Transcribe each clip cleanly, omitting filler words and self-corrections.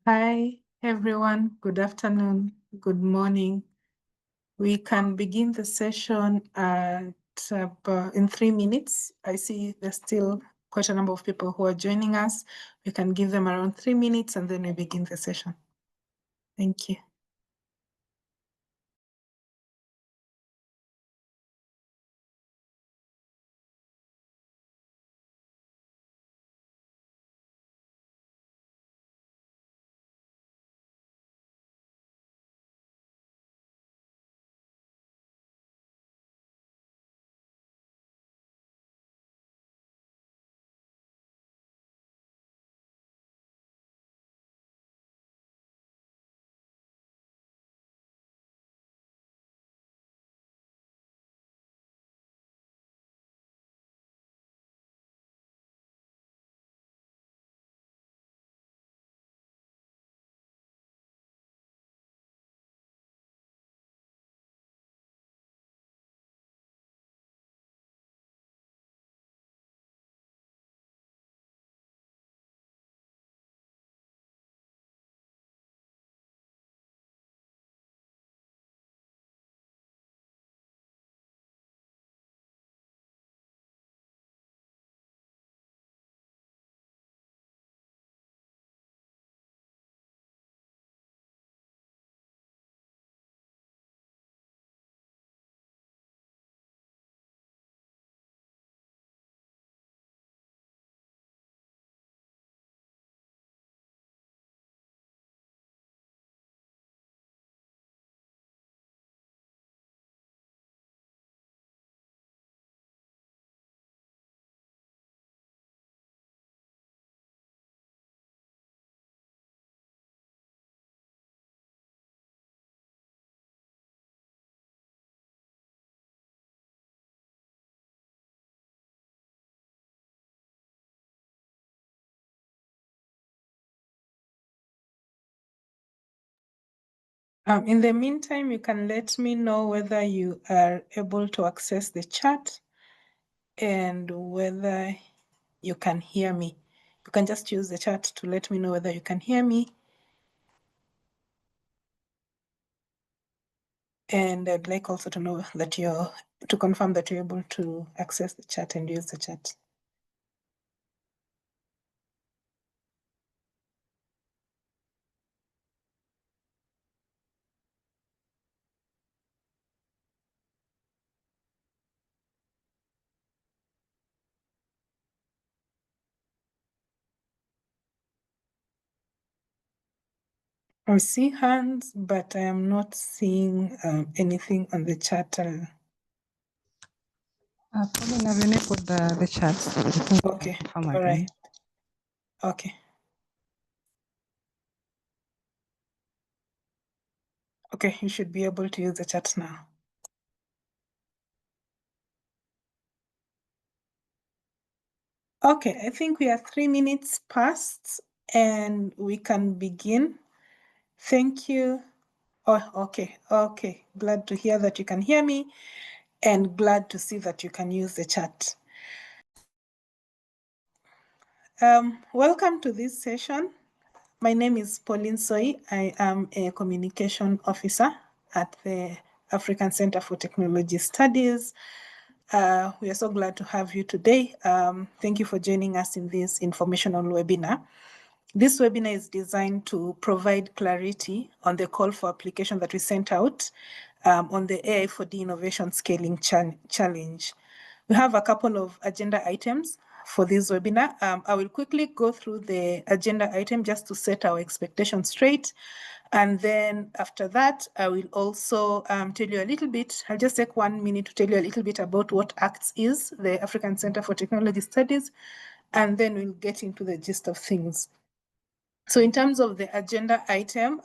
Hi, everyone. Good afternoon. Good morning. We can begin the session in 3 minutes. I see there's still quite a number of people who are joining us. We can give them around 3 minutes and then we begin the session. Thank you. In the meantime, you can let me know whether you are able to access the chat and whether you can hear me. You can just use the chat to let me know whether you can hear me. And I'd like also to know that to confirm that you're able to access the chat and use the chat. I see hands, but I am not seeing anything on the chat. Probably Navine put the chat. Okay, all right. Okay. Okay, you should be able to use the chat now. Okay, I think we are 3 minutes past and we can begin. Thank you. Oh, okay, okay. Glad to hear that you can hear me and glad to see that you can use the chat. Welcome to this session. My name is Pauline Soy. I am a communication officer at the African Center for Technology Studies. We are so glad to have you today. Thank you for joining us in this informational webinar. This webinar is designed to provide clarity on the call for application that we sent out on the AI4D Innovation Scaling Challenge. We have a couple of agenda items for this webinar. I will quickly go through the agenda item just to set our expectations straight. And then after that, I will also tell you a little bit, I'll just take 1 minute to tell you a little bit about what ACTS is, the African Center for Technology Studies, and then we'll get into the gist of things. So in terms of the agenda item,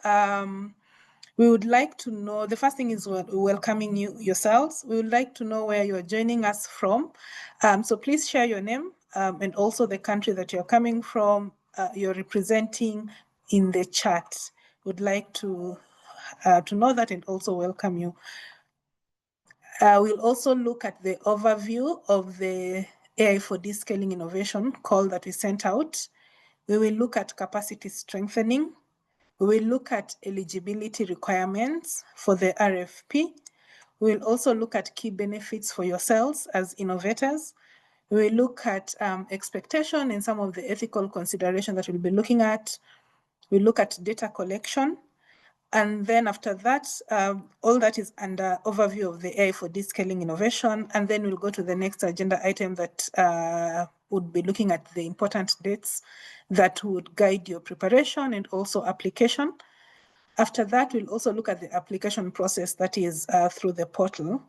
we would like to know, the first thing is welcoming you yourselves. We would like to know where you're joining us from. So please share your name and also the country that you're coming from, you're representing in the chat. Would like to know that and also welcome you. We'll also look at the overview of the AI4D scaling innovation call that we sent out. We will look at capacity strengthening. We will look at eligibility requirements for the RFP. We will also look at key benefits for yourselves as innovators. We will look at expectation and some of the ethical considerations that we'll be looking at. We look at data collection. And then after that, all that is under overview of the AI4D scaling innovation. And then we'll go to the next agenda item that would be looking at the important dates that would guide your preparation and also application. After that, we'll also look at the application process that is through the portal.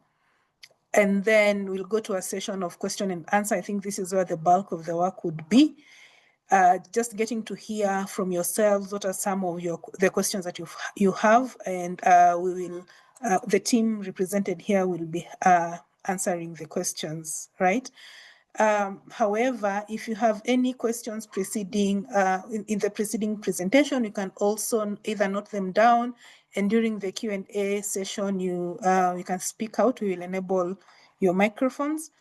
And then we'll go to a session of question and answer. I think this is where the bulk of the work would be. Just getting to hear from yourselves what are some of the questions that you have, and we will the team represented here will be answering the questions, right? However, if you have any questions preceding in the preceding presentation, you can also either note them down, and during the Q&A session, you can speak out. We will enable your microphones.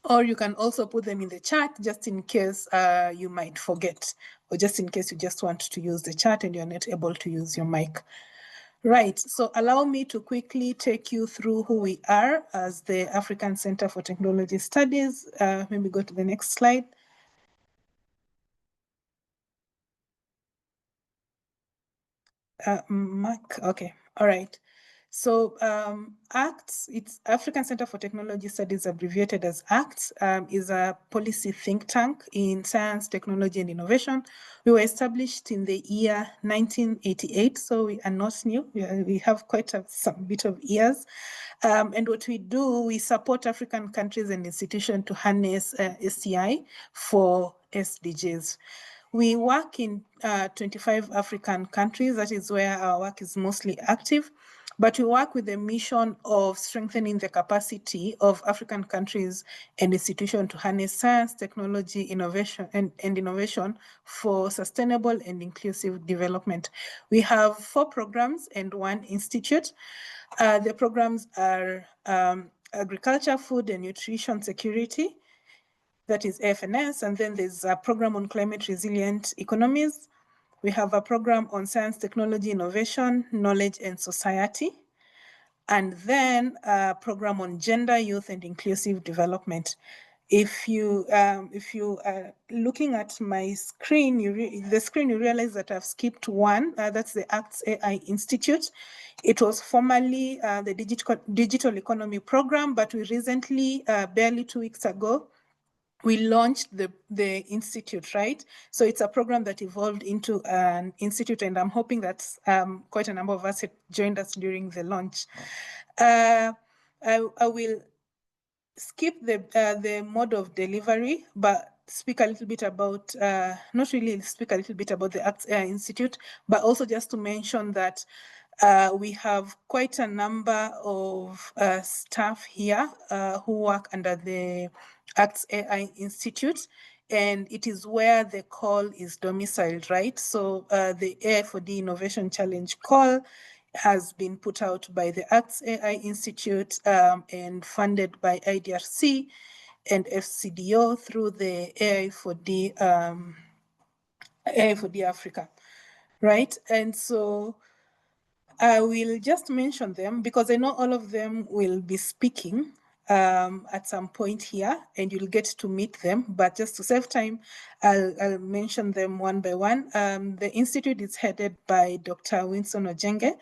Or you can also put them in the chat just in case you might forget, or just in case you just want to use the chat and you're not able to use your mic. Right, so allow me to quickly take you through who we are as the African Center for Technology Studies. Maybe go to the next slide. Mark, okay, all right. So ACTS, it's African Center for Technology Studies, abbreviated as ACTS, is a policy think tank in science, technology, and innovation. We were established in the year 1988, so we are not new. We have quite some bit of years. And what we do, we support African countries and institutions to harness STI for SDGs. We work in 25 African countries. That is where our work is mostly active. But we work with the mission of strengthening the capacity of African countries and institutions to harness science, technology, innovation, and innovation for sustainable and inclusive development. We have 4 programs and 1 institute. The programs are agriculture, food, and nutrition security. That is FNS, and then there's a program on climate resilient economies. We have a program on science, technology, innovation, knowledge, and society. And then a program on gender, youth, and inclusive development. If you are looking at my screen, you realize that I've skipped one. That's the ACTS AI Institute. It was formerly the digital economy program, but we recently, barely 2 weeks ago, we launched the institute, right? So it's a program that evolved into an institute, and I'm hoping that quite a number of us had joined us during the launch. I will skip the mode of delivery, but speak a little bit about, not really speak a little bit about the ACTS AI Institute, but also just to mention that we have quite a number of staff here who work under the ACTS AI Institute, and it is where the call is domiciled, right? So the AI4D Innovation Challenge call has been put out by the ACTS AI Institute and funded by IDRC and FCDO through the AI4D Africa, right? And so I will just mention them because I know all of them will be speaking at some point here, and you'll get to meet them. But just to save time, I'll mention them one by one. The institute is headed by Dr. Winston Ojenge.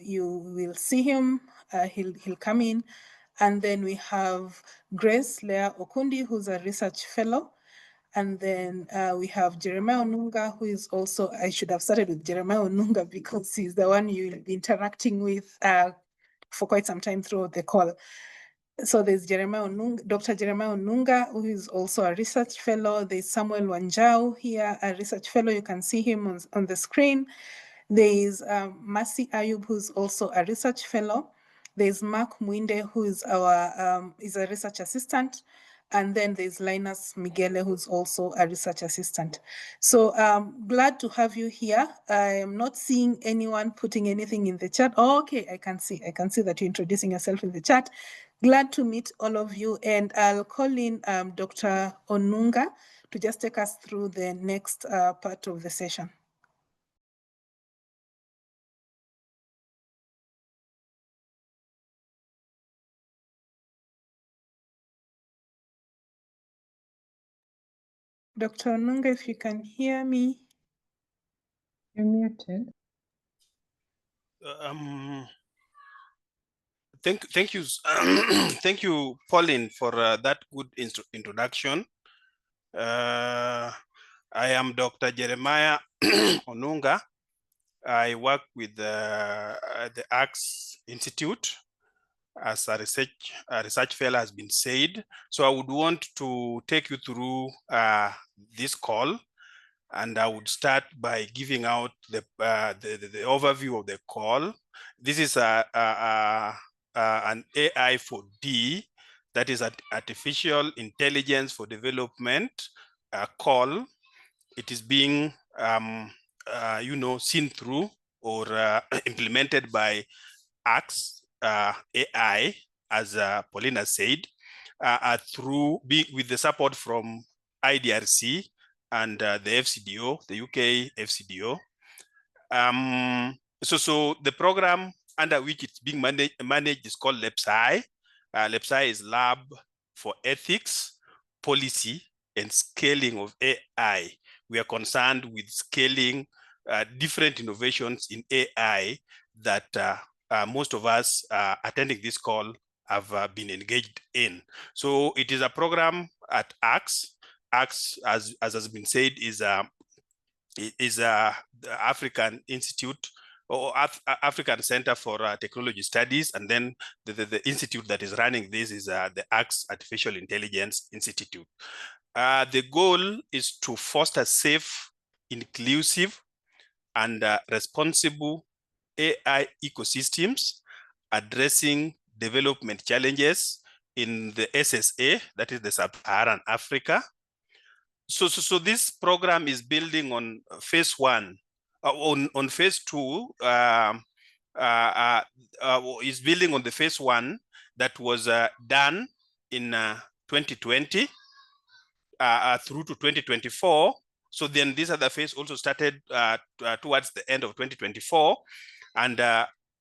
You will see him. He'll come in. And then we have Grace Lea Okundi, who's a research fellow. And then we have Jeremiah Onunga, who is also, I should have started with Jeremiah Onunga because he's the one you'll be interacting with for quite some time throughout the call. So there's Jeremiah Onunga, Dr. Jeremiah Onunga, who is also a research fellow. There's Samuel Wanjau here, a research fellow. You can see him on the screen. There's Mercy Ayub, who's also a research fellow. There's Mark Mwinde, who is our is a research assistant. And then there's Linus Miguele, who's also a research assistant. So glad to have you here. I am not seeing anyone putting anything in the chat. Oh, okay, I can see that you're introducing yourself in the chat. Glad to meet all of you. And I'll call in Dr. Onunga to just take us through the next part of the session. Dr. Onunga, if you can hear me. You're muted. Thank you, thank you, Pauline, for that good introduction. I am Dr. Jeremiah Onunga. I work with the AX Institute as a research fellow has been said. So I would want to take you through this call, and I would start by giving out the overview of the call. This is an AI4D, that is artificial intelligence for development call. It is being seen through or implemented by AX AI, as Paulina said, with the support from IDRC and the FCDO, the UK FCDO. So the program under which it's being managed is called LEPSI. LEPSI is Lab for Ethics, Policy, and Scaling of AI. We are concerned with scaling different innovations in AI that most of us attending this call have been engaged in. So it is a program at AX. AX, as has been said, is the African Institute or African Center for Technology Studies, and then the institute that is running this is the AX Artificial Intelligence Institute. The goal is to foster safe, inclusive, and responsible AI ecosystems addressing development challenges in the SSA, that is the Sub-Saharan Africa. So this program is building on phase one. On phase two, is building on the phase one that was done in 2020 through to 2024. So then this other phase also started towards the end of 2024, and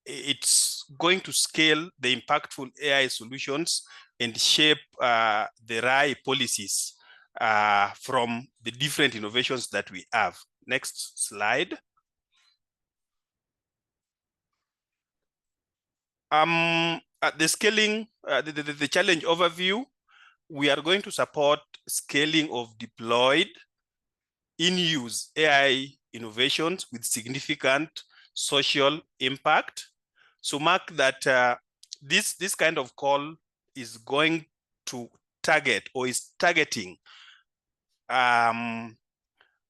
it's going to scale the impactful AI solutions and shape the RAI policies from the different innovations that we have. Next slide. The scaling, the challenge overview, we are going to support scaling of deployed in-use AI innovations with significant social impact. So mark that this kind of call is going to target or is targeting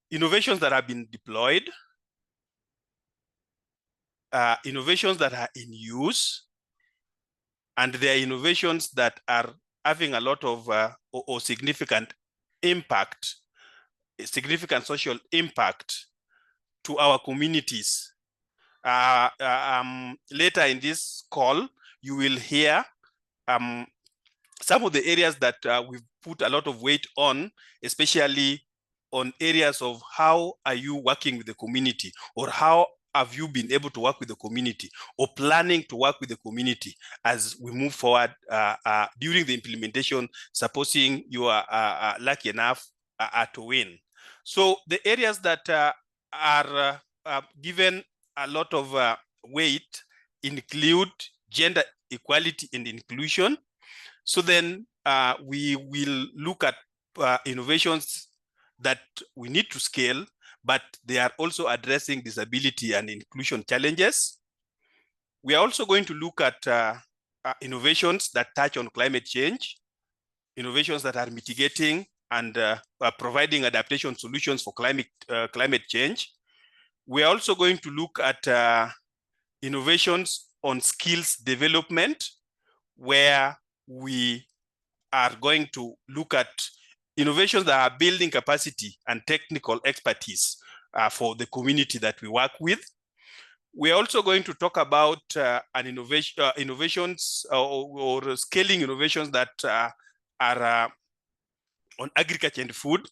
innovations that have been deployed, innovations that are in use, and there are innovations that are having a lot of or significant impact, significant social impact to our communities. Later in this call, you will hear some of the areas that we've put a lot of weight on, especially on areas of how are you working with the community, or how have you been able to work with the community, or planning to work with the community as we move forward during the implementation, supposing you are lucky enough to win. So the areas that are given a lot of weight include gender equality and inclusion. So then we will look at innovations that we need to scale, but they are also addressing disability and inclusion challenges. We are also going to look at innovations that touch on climate change, innovations that are mitigating and providing adaptation solutions for climate change. We are also going to look at innovations on skills development, where we are going to look at innovations that are building capacity and technical expertise for the community that we work with. We're also going to talk about innovations or scaling innovations that are on agriculture and food,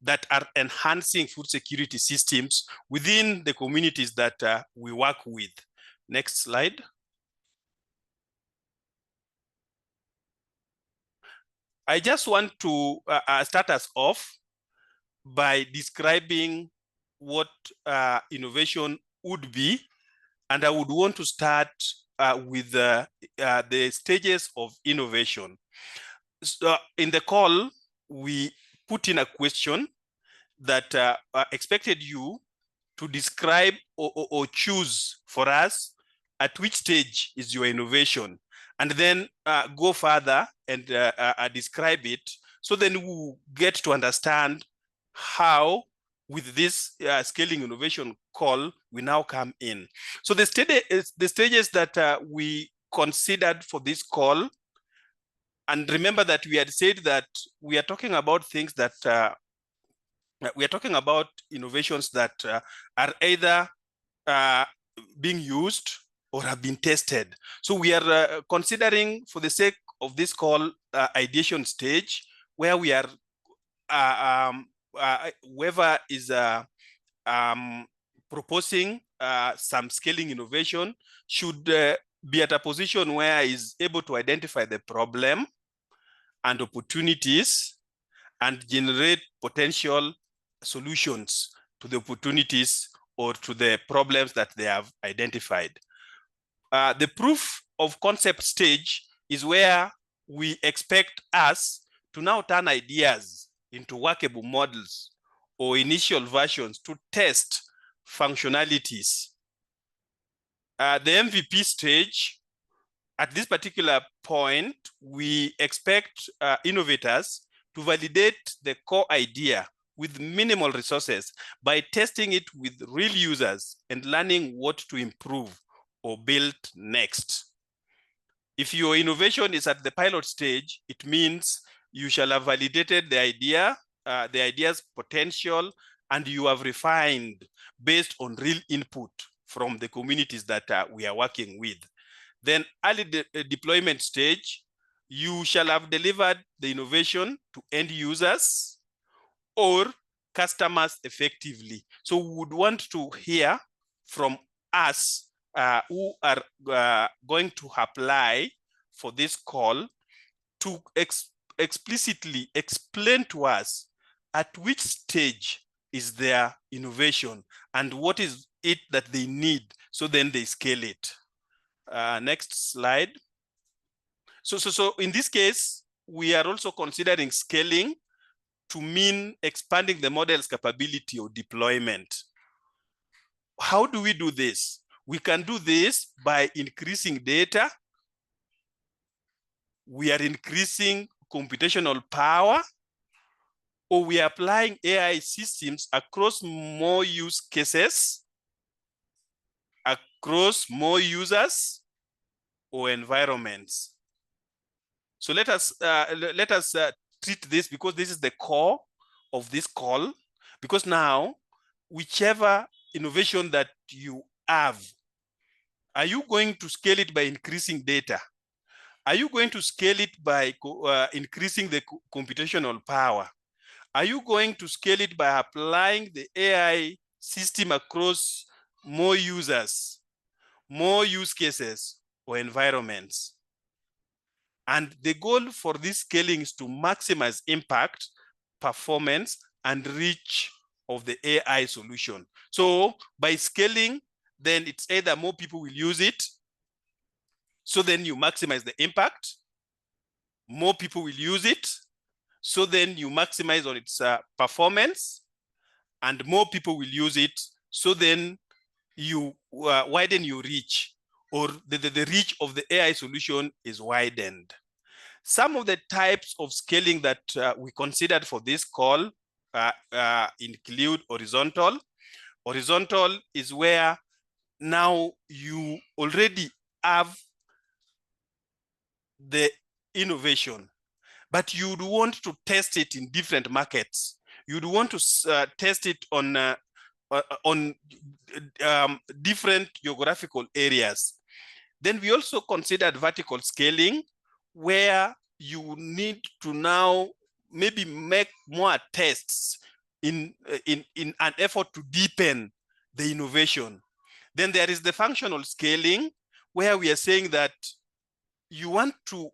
that are enhancing food security systems within the communities that we work with. Next slide. I just want to start us off by describing what innovation would be. And I would want to start with the stages of innovation. So in the call, we put in a question that expected you to describe or choose for us at which stage is your innovation, and then go further and describe it. So then we'll get to understand how, with this scaling innovation call, we now come in. So the stages that we considered for this call, and remember that we had said that we are talking about things that we are talking about innovations that are either being used or have been tested. So we are considering, for the sake of this call, ideation stage, where we are whoever is proposing some scaling innovation should be at a position where is able to identify the problem and opportunities and generate potential solutions to the opportunities or to the problems that they have identified. The proof of concept stage is where we expect us to now turn ideas into workable models or initial versions to test functionalities. The MVP stage, at this particular point, we expect innovators to validate the core idea with minimal resources by testing it with real users and learning what to improve or build next. If your innovation is at the pilot stage, it means you shall have validated the idea, the idea's potential, and you have refined based on real input from the communities that we are working with. Then early deployment stage, you shall have delivered the innovation to end users or customers effectively. So we would want to hear from us who are going to apply for this call to explicitly explain to us at which stage is their innovation and what is it that they need, so then they scale it. Next slide. So in this case, we are also considering scaling to mean expanding the model's capability or deployment. How do we do this? We can do this by increasing data. We are increasing computational power, or we are applying AI systems across more use cases, across more users or environments. So let us treat this, because this is the core of this call, because now whichever innovation that you have, are you going to scale it by increasing data? Are you going to scale it by increasing the computational power? Are you going to scale it by applying the AI system across more users, more use cases, or environments? And the goal for this scaling is to maximize impact, performance, and reach of the AI solution. So by scaling, then it's either more people will use it, so then you maximize the impact, more people will use it, so then you maximize on its performance, and more people will use it, so then you widen your reach, or the reach of the AI solution is widened. Some of the types of scaling that we considered for this call include horizontal. Horizontal is where now you already have the innovation, but you'd want to test it in different markets. You'd want to test it on different geographical areas. Then we also considered vertical scaling, where you need to now maybe make more tests in an effort to deepen the innovation. Then there is the functional scaling, where we are saying that you want to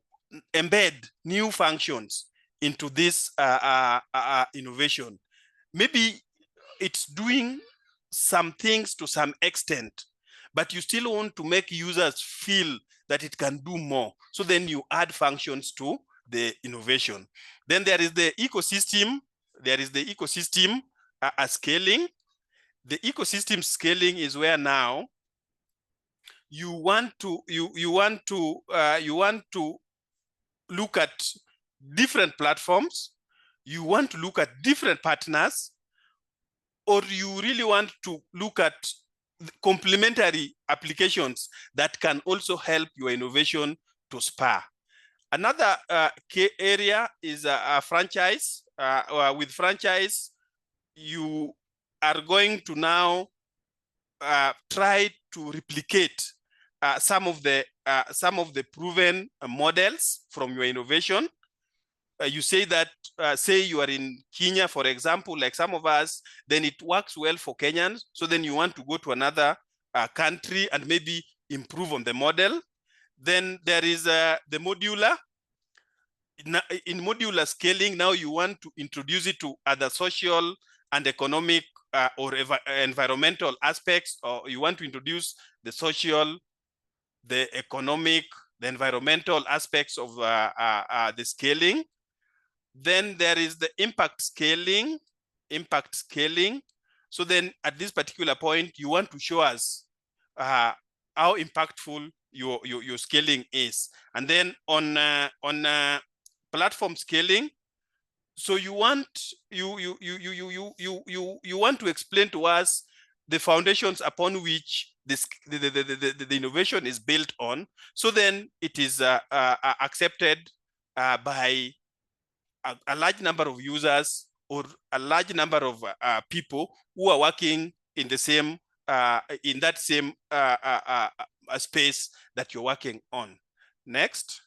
embed new functions into this innovation. maybe it's doing some things to some extent, but you still want to make users feel that it can do more. So then you add functions to the innovation. Then there is the ecosystem. There is the ecosystem scaling. The ecosystem scaling is where now you want to look at different platforms. You want to look at different partners, or you really want to look at complementary applications that can also help your innovation to spur. Another key area is a franchise. With franchise, you are going to now try to replicate some of the proven models from your innovation. You say that, say you are in Kenya, for example, like some of us, then it works well for Kenyans. So then you want to go to another country and maybe improve on the model. Then there is the modular. In modular scaling, now you want to introduce it to other social and economic or environmental aspects, or you want to introduce the social, the economic, the environmental aspects of the scaling. Then there is the impact scaling. So then at this particular point, you want to show us how impactful your scaling is. And then on platform scaling, so you want to explain to us the foundations upon which the innovation is built on. So then it is accepted by a large number of users or a large number of people who are working in the same in that same space that you're working on. Next.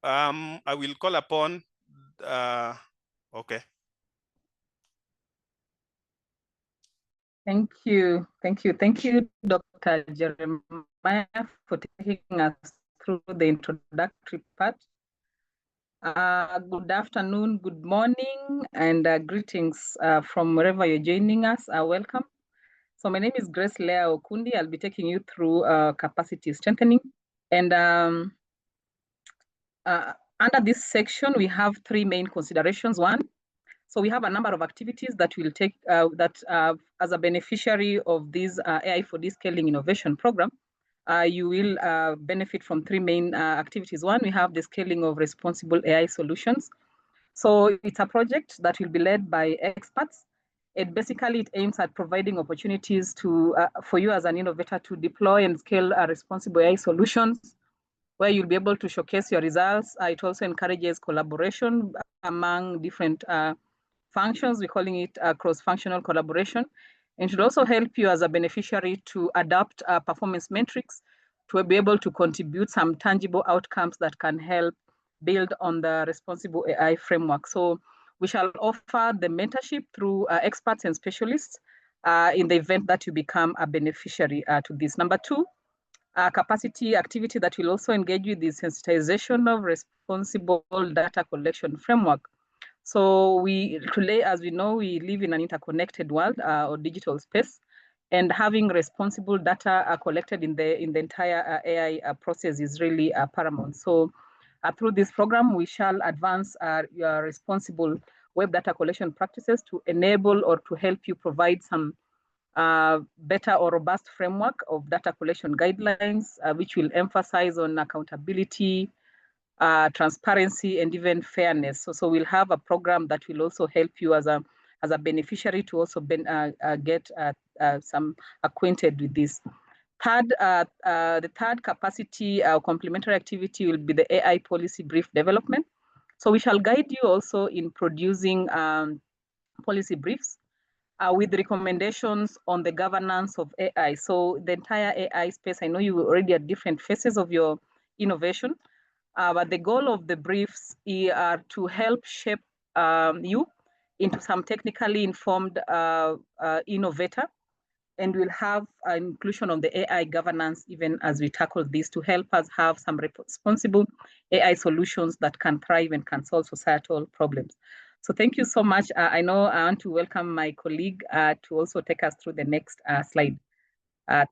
I will call upon. Okay. Thank you, Dr. Jeremiah, for taking us through the introductory part. Good afternoon, good morning, and greetings from wherever you're joining us. Welcome. So my name is Grace Lea Okundi. I'll be taking you through capacity strengthening. And under this section, we have three main considerations. One, so we have a number of activities that will take as a beneficiary of this AI4D scaling innovation program. You will benefit from three main activities. One, we have the scaling of responsible AI solutions. So it's a project that will be led by experts. It aims at providing opportunities to for you as an innovator to deploy and scale responsible AI solutions, where you'll be able to showcase your results. It also encourages collaboration among different functions. We're calling it cross-functional collaboration. And should also help you as a beneficiary to adapt performance metrics to be able to contribute some tangible outcomes that can help build on the responsible AI framework. So we shall offer the mentorship through experts and specialists in the event that you become a beneficiary to this. Number two, capacity activity that will also engage with the sensitization of responsible data collection framework. So today, as we know, we live in an interconnected world or digital space, and having responsible data collected in the entire AI process is really paramount. So through this program, we shall advance your responsible web data collection practices to enable or to help you provide some better or robust framework of data collection guidelines, which will emphasize on accountability, transparency, and even fairness. So we'll have a program that will also help you as a beneficiary to also get some acquainted with this. The third capacity complementary activity will be the AI policy brief development. So we shall guide you also in producing policy briefs with recommendations on the governance of AI. So the entire AI space, I know you already at different phases of your innovation, but the goal of the briefs are to help shape you into some technically informed innovator And we'll have an inclusion of the AI governance even as we tackle this to help us have some responsible AI solutions that can thrive and can solve societal problems. So thank you so much. I know I want to welcome my colleague to also take us through the next slide.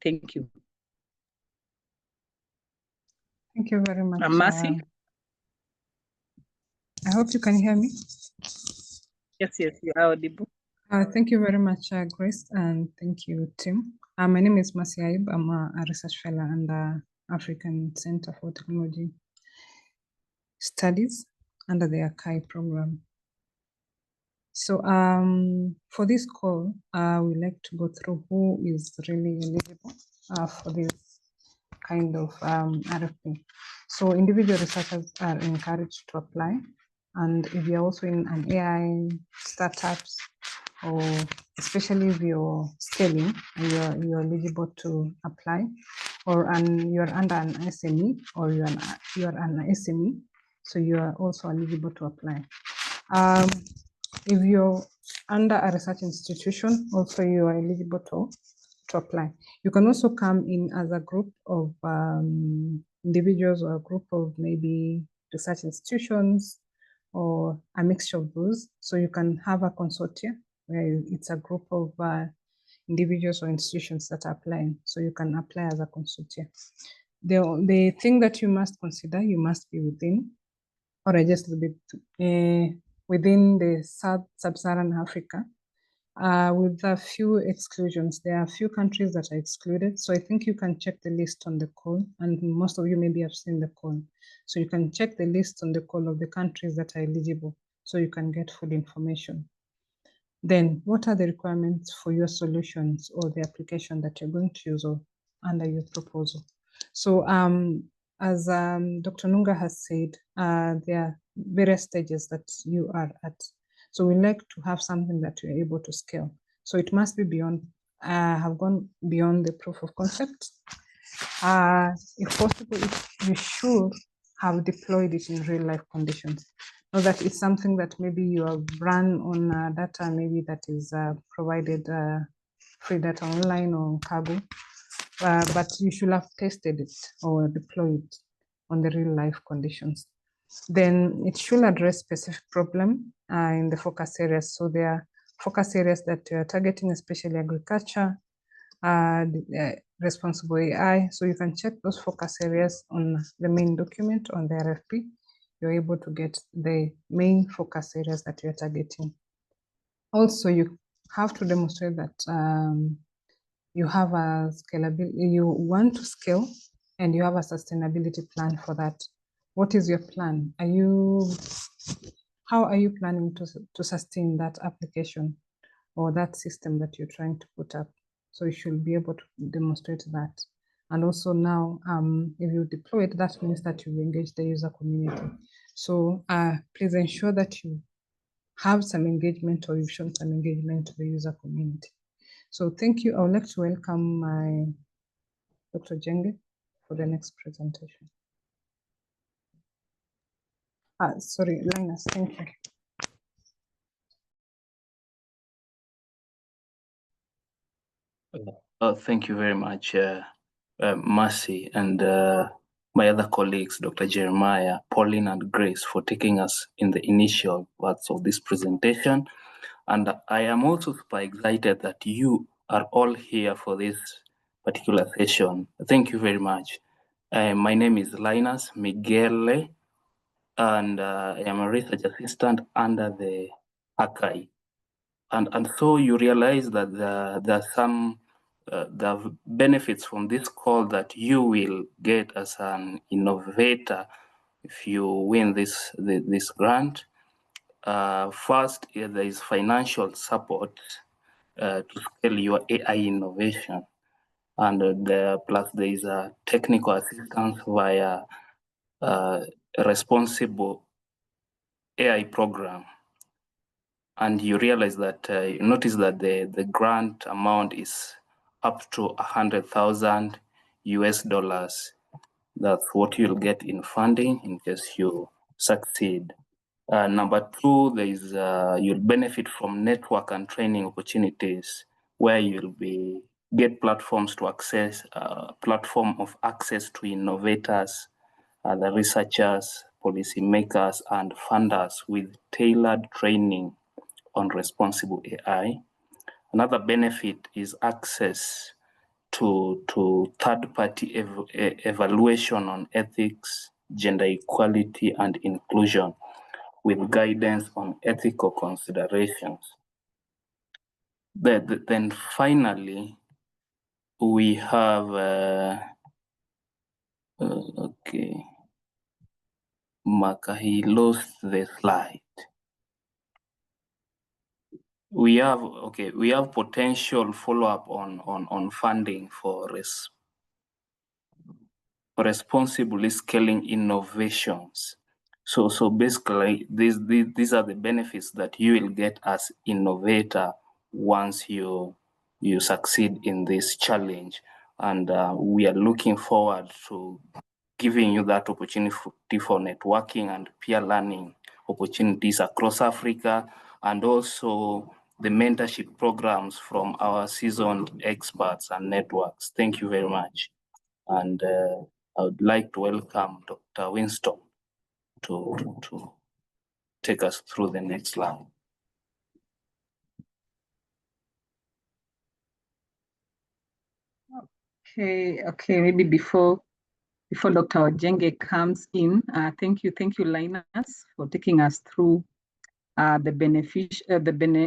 Thank you. Thank you very much. Mercy. I hope you can hear me. Yes, you are audible. Thank you very much, Grace, and thank you, Tim. My name is Mercy Aib. I'm a research fellow under African Center for Technology Studies under the ACAI program. So for this call, we'd like to go through who is really eligible for this kind of RFP. So individual researchers are encouraged to apply. And if you're also in an AI startups, or especially if you're scaling, you're eligible to apply, or you're under an SME, or you're an SME, so you are also eligible to apply. If you're under a research institution, also you are eligible to apply. You can also come in as a group of individuals or a group of maybe research institutions or a mixture of those. So you can have a consortia where it's a group of individuals or institutions that are applying. So you can apply as a consortia. The thing that you must consider, you must be within, or just a bit within the sub-Saharan Africa, with a few exclusions. There are a few countries that are excluded. So I think you can check the list on the call, and most of you maybe have seen the call. So you can check the list on the call of the countries that are eligible, so you can get full information. Then what are the requirements for your solutions or the application that you're going to use or under your proposal? So as Dr. Nunga has said, there are various stages that you are at. So we like to have something that you're able to scale. So it must be beyond, have gone beyond the proof of concept. If possible, you should have deployed it in real life conditions. Know that it's something that maybe you have run on data, maybe that is provided free data online or cargo, but you should have tested it or deployed it on the real life conditions. Then it should address specific problem in the focus areas. So there are focus areas that you are targeting, especially agriculture, responsible AI. So you can check those focus areas on the main document on the RFP. You're able to get the main focus areas that you're targeting. Also, you have to demonstrate that you have a scalability, you want to scale, and you have a sustainability plan for that. What is your plan? How are you planning to sustain that application or that system that you're trying to put up? So you should be able to demonstrate that. And also now, if you deploy it, that means that you engage the user community. So please ensure that you have some engagement or you've shown some engagement to the user community. So thank you. I would like to welcome my Dr. Jenge for the next presentation. Sorry, Linus, thank you. Thank you very much, Mercy, and my other colleagues, Dr. Jeremiah, Pauline, and Grace, for taking us in the initial parts of this presentation. And I am also super excited that you are all here for this particular session. Thank you very much. My name is Linus Miguel, and I am a research assistant under the ACAI. And so you realize that there are some the benefits from this call that you will get as an innovator if you win this grant. First, there is financial support to scale your AI innovation, and plus there is a technical assistance via a responsible AI program. And you realize that, you notice that the grant amount is up to $100,000 US. That's what you'll get in funding in case you succeed. Number two, there is you'll benefit from network and training opportunities where you'll be get platforms to access, platform of access to innovators, the researchers, policymakers, and funders with tailored training on responsible AI. Another benefit is access to third-party evaluation on ethics, gender equality, and inclusion with guidance on ethical considerations. Then finally, we have, okay, Maka, he lost the slide. We have potential follow-up on funding for responsibly scaling innovations. So basically, these are the benefits that you will get as innovator once you succeed in this challenge. And we are looking forward to giving you that opportunity for networking and peer learning opportunities across Africa, and also the mentorship programs from our seasoned experts and networks. Thank you very much. And I would like to welcome Dr. Winston to take us through the next slide. Okay, maybe before Dr. Ojenge comes in, thank you, Linus, for taking us through the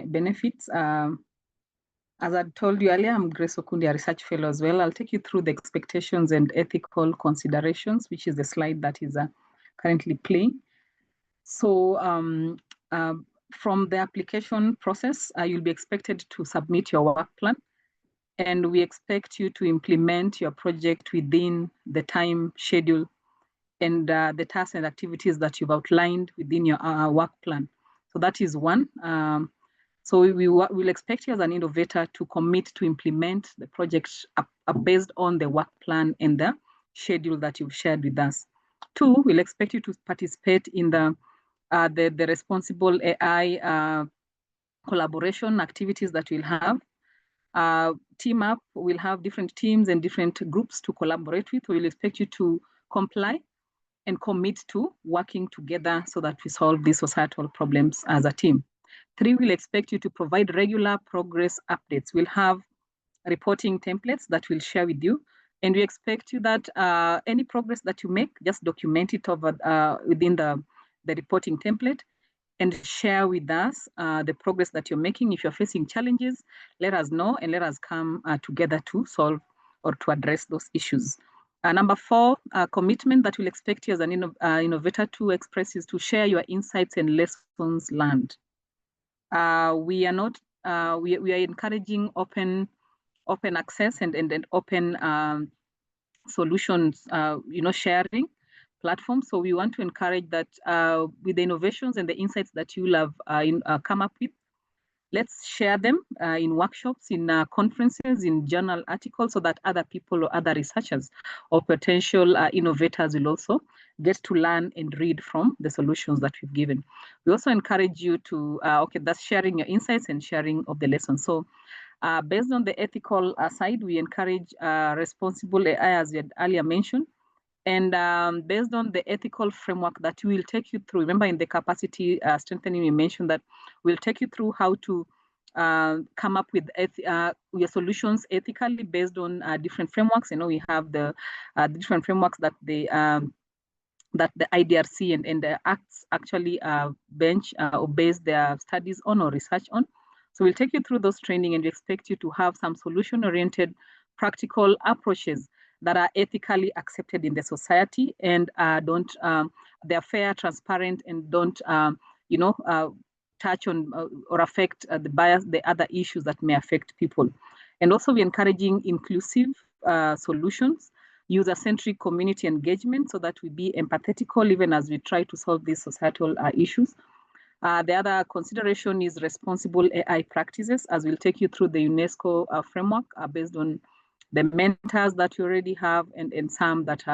benefits. As I told you earlier, I'm Grace Okundi, a research fellow as well. I'll take you through the expectations and ethical considerations, which is the slide that is currently playing. So from the application process, you'll be expected to submit your work plan, and we expect you to implement your project within the time schedule and the tasks and activities that you've outlined within your work plan. So that is one. So we'll expect you as an innovator to commit to implement the project based on the work plan and the schedule that you've shared with us. Two, we'll expect you to participate in the responsible AI collaboration activities that we'll have. Team up, we'll have different teams and different groups to collaborate with. We'll expect you to comply and commit to working together so that we solve these societal problems as a team. Three, we'll expect you to provide regular progress updates. We'll have reporting templates that we'll share with you. And we expect you that any progress that you make, just document it over within the reporting template and share with us the progress that you're making. If you're facing challenges, let us know and let us come together to solve or to address those issues. Number four, commitment that we'll expect you as an innovator to express is to share your insights and lessons learned. We are encouraging open access and open solutions, sharing platforms. So we want to encourage that with the innovations and the insights that you'll have come up with, let's share them in workshops, in conferences, in journal articles, so that other people or other researchers or potential innovators will also get to learn and read from the solutions that we've given. We also encourage you to, that's sharing your insights and sharing of the lessons. So based on the ethical side, we encourage responsible AI, as we had earlier mentioned. And based on the ethical framework that we will take you through, remember in the capacity strengthening, we mentioned that we'll take you through how to come up with your solutions ethically based on different frameworks. We have the different frameworks that the IDRC and the acts actually bench or base their studies on or research on. So we'll take you through those training, and we expect you to have some solution-oriented practical approaches that are ethically accepted in the society and they're fair, transparent, and don't touch on or affect the other issues that may affect people. And also we're encouraging inclusive solutions, user-centric community engagement, so that we be empathetical even as we try to solve these societal issues. The other consideration is responsible AI practices, as we'll take you through the UNESCO framework based on the mentors that you already have and some that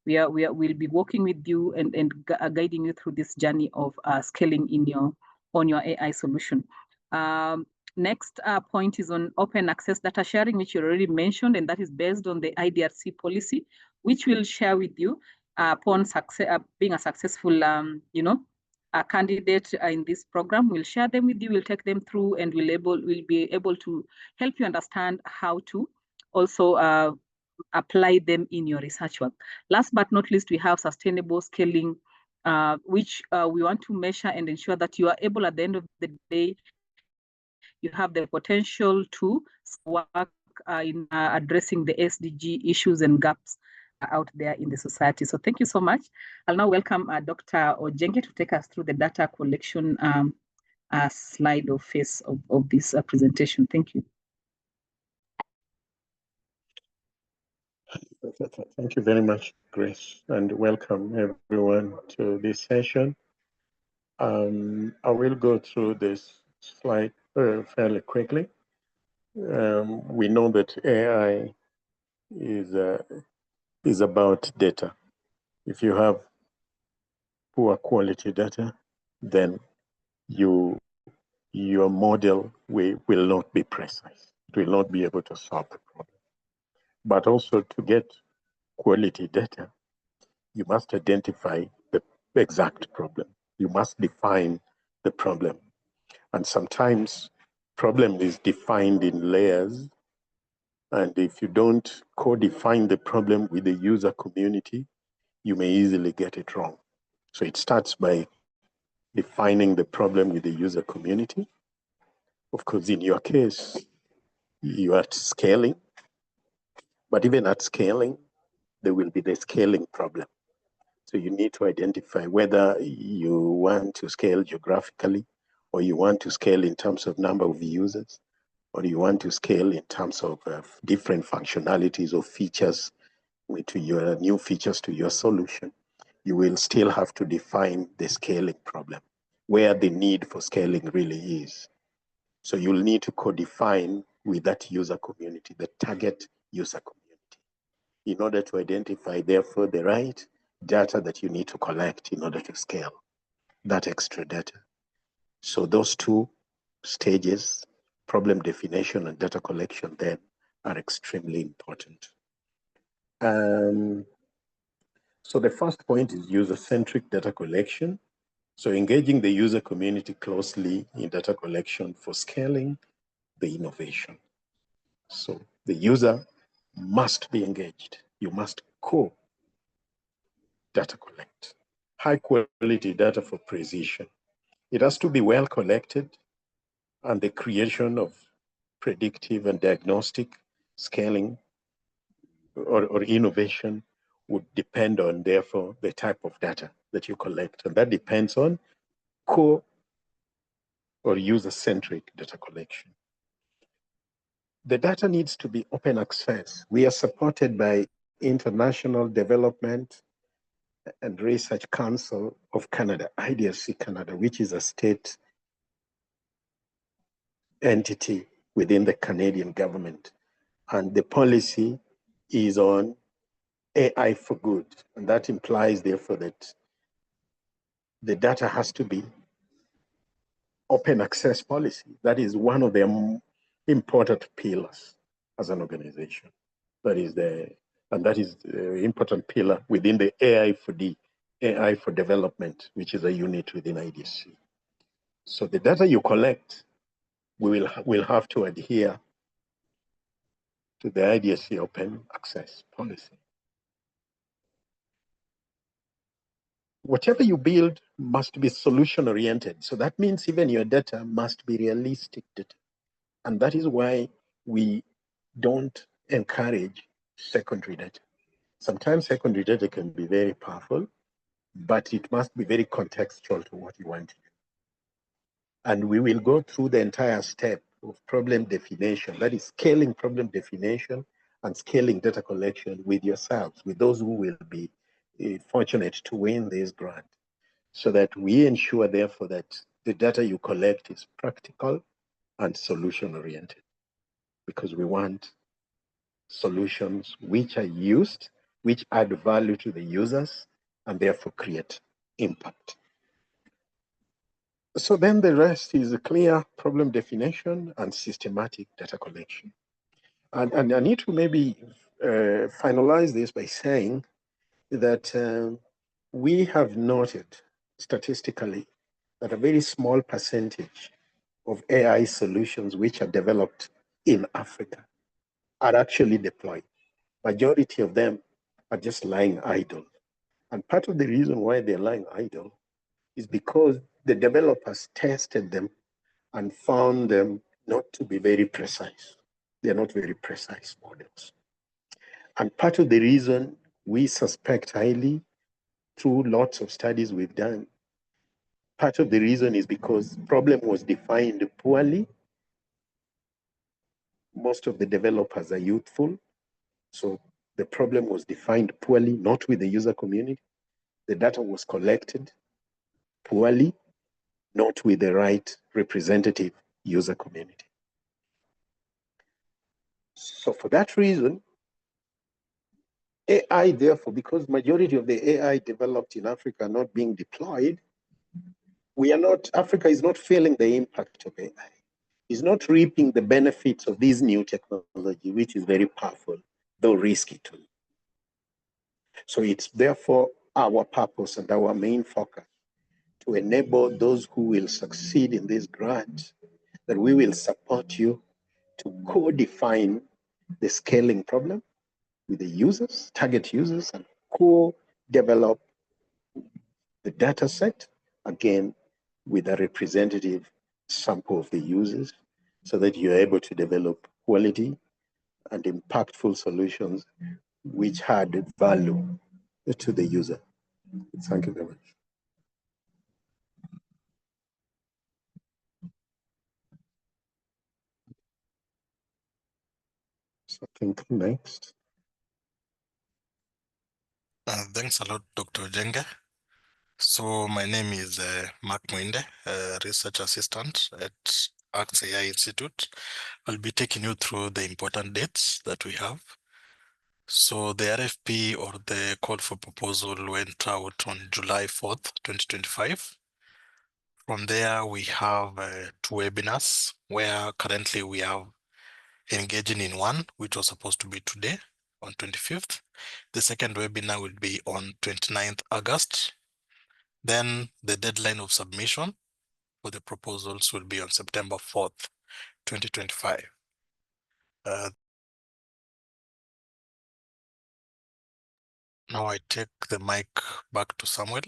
we'll be working with you and guiding you through this journey of scaling on your AI solution. Next point is on open access data sharing, which you already mentioned, and that is based on the IDRC policy, which we'll share with you upon being a successful, candidate in this program. We'll share them with you, we'll take them through, and we'll be able to help you understand how to also apply them in your research work. Last but not least, we have sustainable scaling, which we want to measure and ensure that you are able at the end of the day, you have the potential to work in addressing the SDG issues and gaps out there in the society. So thank you so much. I'll now welcome Dr. Ojenge to take us through the data collection slide or phase of this presentation. Thank you. Thank you very much, Grace, and welcome everyone to this session. I will go through this slide fairly quickly. We know that AI is about data. If you have poor quality data, then your model will not be precise. It will not be able to solve the problem. But also, to get quality data, you must identify the exact problem. You must define the problem. And sometimes problem is defined in layers. And if you don't co-define the problem with the user community, you may easily get it wrong. So it starts by defining the problem with the user community. Of course, in your case, you are scaling, but even at scaling, there will be the scaling problem. So you need to identify whether you want to scale geographically, or you want to scale in terms of number of users, or you want to scale in terms of different functionalities or features to your new features to your solution. You will still have to define the scaling problem, where the need for scaling really is. So you'll need to co-define with that user community, the target user community, in order to identify, therefore, the right data that you need to collect in order to scale that extra data. So those two stages, problem definition and data collection, then are extremely important. So the first point is user-centric data collection. So engaging the user community closely in data collection for scaling the innovation. So the user must be engaged. You must data collect. High quality data for precision. It has to be well collected, and the creation of predictive and diagnostic scaling or innovation would depend on, therefore, the type of data that you collect. And that depends on core or user-centric data collection. The data needs to be open access. We are supported by International Development and Research Council of Canada, IDRC Canada, which is a state entity within the Canadian government. And the policy is on AI for good. And that implies, therefore, that the data has to be open access policy. That is one of the important pillars as an organization. That is the important pillar within the AI4D, AI for Development, which is a unit within IDC. So the data you collect, will have to adhere to the IDC open access policy. Whatever you build must be solution oriented. So that means even your data must be realistic data. And that is why we don't encourage secondary data. Sometimes secondary data can be very powerful, but it must be very contextual to what you want to do. And we will go through the entire step of problem definition, that is scaling problem definition and scaling data collection with yourselves, with those who will be fortunate to win this grant, so that we ensure, therefore, that the data you collect is practical and solution-oriented, because we want solutions which are used, which add value to the users, and therefore create impact. So then the rest is a clear problem definition and systematic data collection. And I need to maybe finalize this by saying that we have noted statistically that a very small percentage of AI solutions which are developed in Africa are actually deployed. Majority of them are just lying idle. And part of the reason why they're lying idle is because the developers tested them and found them not to be very precise. They're not very precise models. And part of the reason we suspect highly through lots of studies we've done, part of the reason is because problem was defined poorly. Most of the developers are youthful. So the problem was defined poorly, not with the user community. The data was collected poorly, not with the right representative user community. So for that reason, AI, therefore, because majority of the AI developed in Africa are not being deployed, Africa is not feeling the impact of AI. Is not reaping the benefits of this new technology, which is very powerful, though risky too. So it's therefore our purpose and our main focus to enable those who will succeed in this grant, that we will support you to co-define the scaling problem with the users, target users, and co-develop the data set, again, with a representative sample of the users, so that you're able to develop quality and impactful solutions which add value to the user. Thank you very much. So I think next. Thanks a lot, Dr. Jenge. So my name is Mark Mwinde, research assistant at Arts AI Institute. I'll be taking you through the important dates that we have. So the RFP, or the call for proposal, went out on July 4th, 2025. From there, we have 2 webinars, where currently we are engaging in one, which was supposed to be today on 25th. The second webinar will be on 29th August. Then the deadline of submission for the proposals will be on September 4th, 2025. Now I take the mic back to Samuel.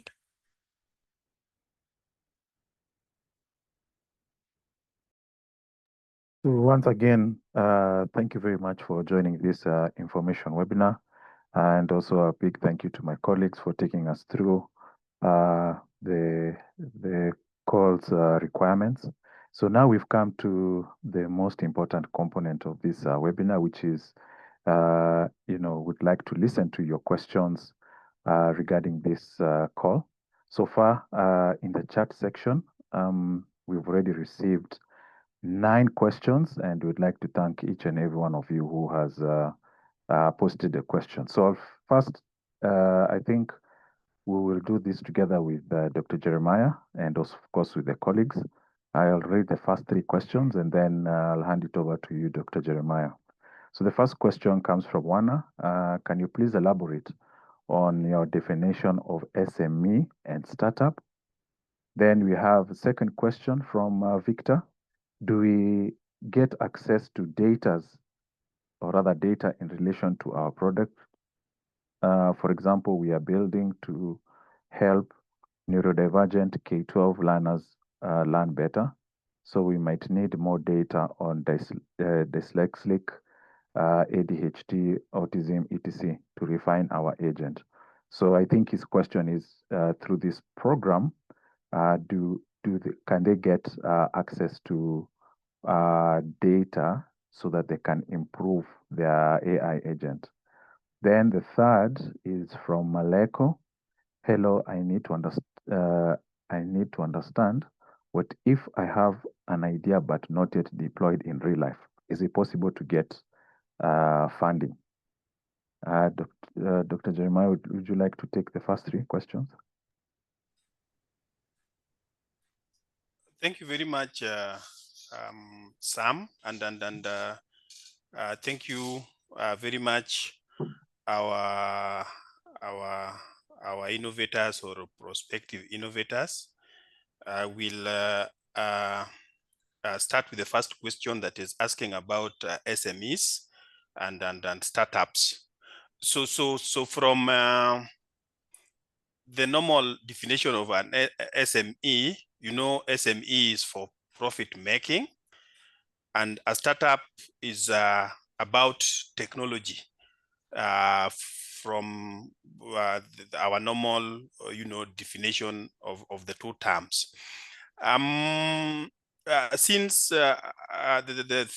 So once again, thank you very much for joining this information webinar. And also a big thank you to my colleagues for taking us through the call's requirements. So now we've come to the most important component of this webinar, which is, we'd like to listen to your questions regarding this call. So far, in the chat section, we've already received 9 questions, and we'd like to thank each and every one of you who has posted a question. So first, I think we will do this together with Dr. Jeremiah and also, of course, with the colleagues. I'll read the first 3 questions, and then I'll hand it over to you, Dr. Jeremiah. So the first question comes from Wana. Can you please elaborate on your definition of SME and startup? Then we have a second question from Victor. Do we get access to data in relation to our product? For example, we are building to help neurodivergent K-12 learners learn better. So we might need more data on dyslexic, ADHD, autism, etc. to refine our agent. So I think his question is, through this program, can they get access to data so that they can improve their AI agent? Then the third is from Maleko. Hello, I need to understand what if I have an idea but not yet deployed in real life? Is it possible to get funding? Dr. Jeremiah, would you like to take the first 3 questions? Thank you very much, Sam, and thank you very much our innovators or prospective innovators. We'll start with the first question that is asking about SMEs and startups. So from the normal definition of an SME, you know, SME is for profit making, and a startup is about technology. From our normal, definition of the two terms. Since the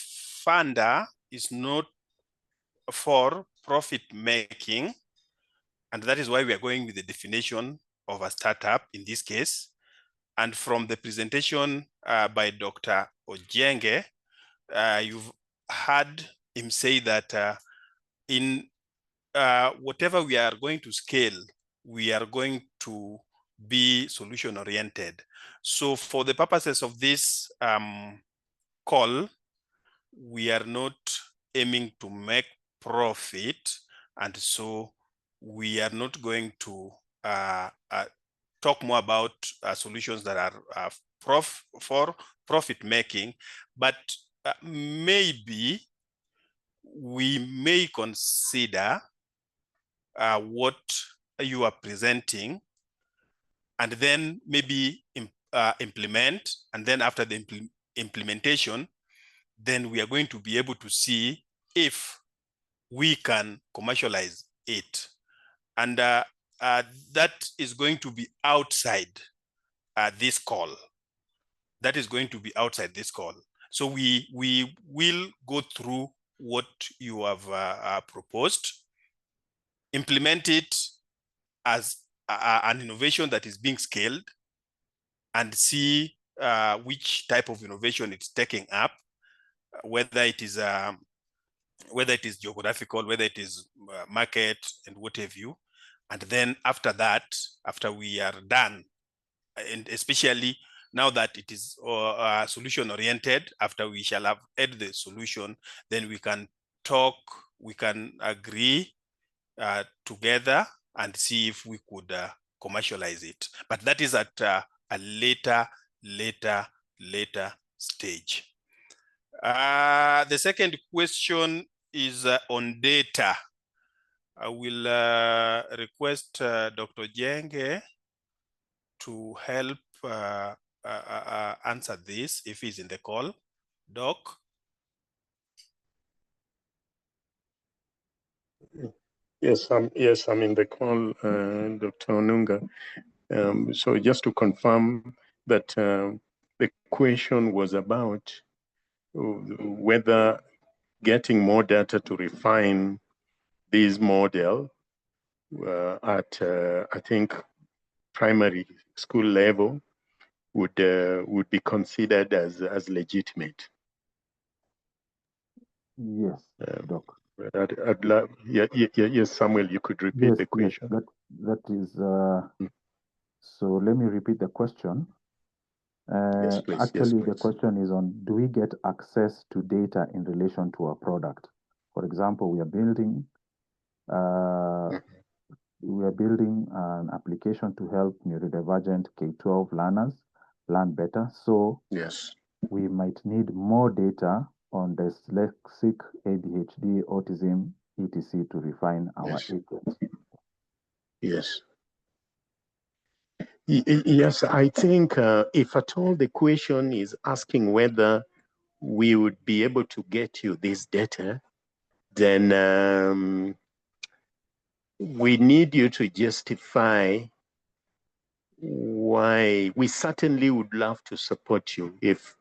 funder is not for profit making, and that is why we are going with the definition of a startup in this case. And from the presentation by Dr. Ojenge, you've heard him say that in whatever we are going to scale, we are going to be solution oriented. So for the purposes of this call, we are not aiming to make profit, and so we are not going to talk more about solutions that are for profit making, but maybe we may consider what you are presenting, and then maybe implement, and then after the implementation, then we are going to be able to see if we can commercialize it. And that is going to be outside this call. That is going to be outside this call. So we will go through what you have proposed, implement it as an innovation that is being scaled, and see which type of innovation it's taking up, whether it is geographical, whether it is market, and what have you. And then after that, after we are done, and especially now that it is solution oriented, after we shall have had the solution, then we can talk, we can agree together and see if we could commercialize it. But that is at a later stage. The second question is on data. I will request Dr. Jenge to help answer this if he's in the call. Doc? Yes, I'm in the call, Dr. Onunga. So just to confirm that the question was about whether getting more data to refine this model at, I think, primary school level would be considered as legitimate. Yes, Doc. I'd love, yes, Samuel, you could repeat the question. Yes, that is. So let me repeat the question. Yes, please. Actually, yes, the question is on: do we get access to data in relation to our product? For example, we are building an application to help neurodivergent K-12 learners learn better. So yes, we might need more data on dyslexic, ADHD, autism, etc. to refine our agent. Yes. Yes, I think if at all the question is asking whether we would be able to get you this data, then we need you to justify why. We certainly would love to support you if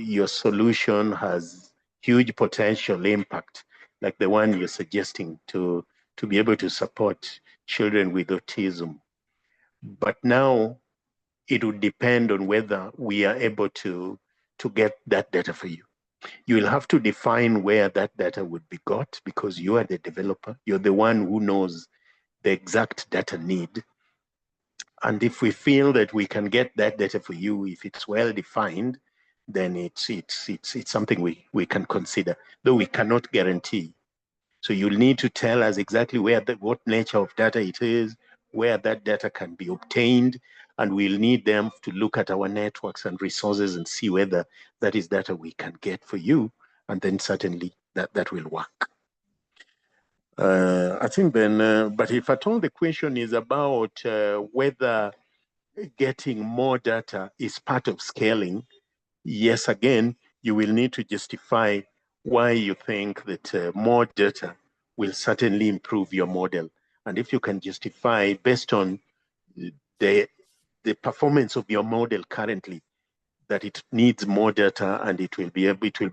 your solution has huge potential impact, like the one you're suggesting, to be able to support children with autism. But now it would depend on whether we are able to get that data for you. You will have to define where that data would be got, because you are the developer. You're the one who knows the exact data need. And if we feel that we can get that data for you, if it's well defined, then it's something we can consider, though we cannot guarantee. So you'll need to tell us exactly what nature of data it is, where that data can be obtained, and we'll need them to look at our networks and resources and see whether that is data we can get for you, and then certainly that will work. I think then, but if at all the question is about whether getting more data is part of scaling, yes, again, you will need to justify why you think that more data will certainly improve your model. And if you can justify based on the performance of your model currently, that it needs more data and it will be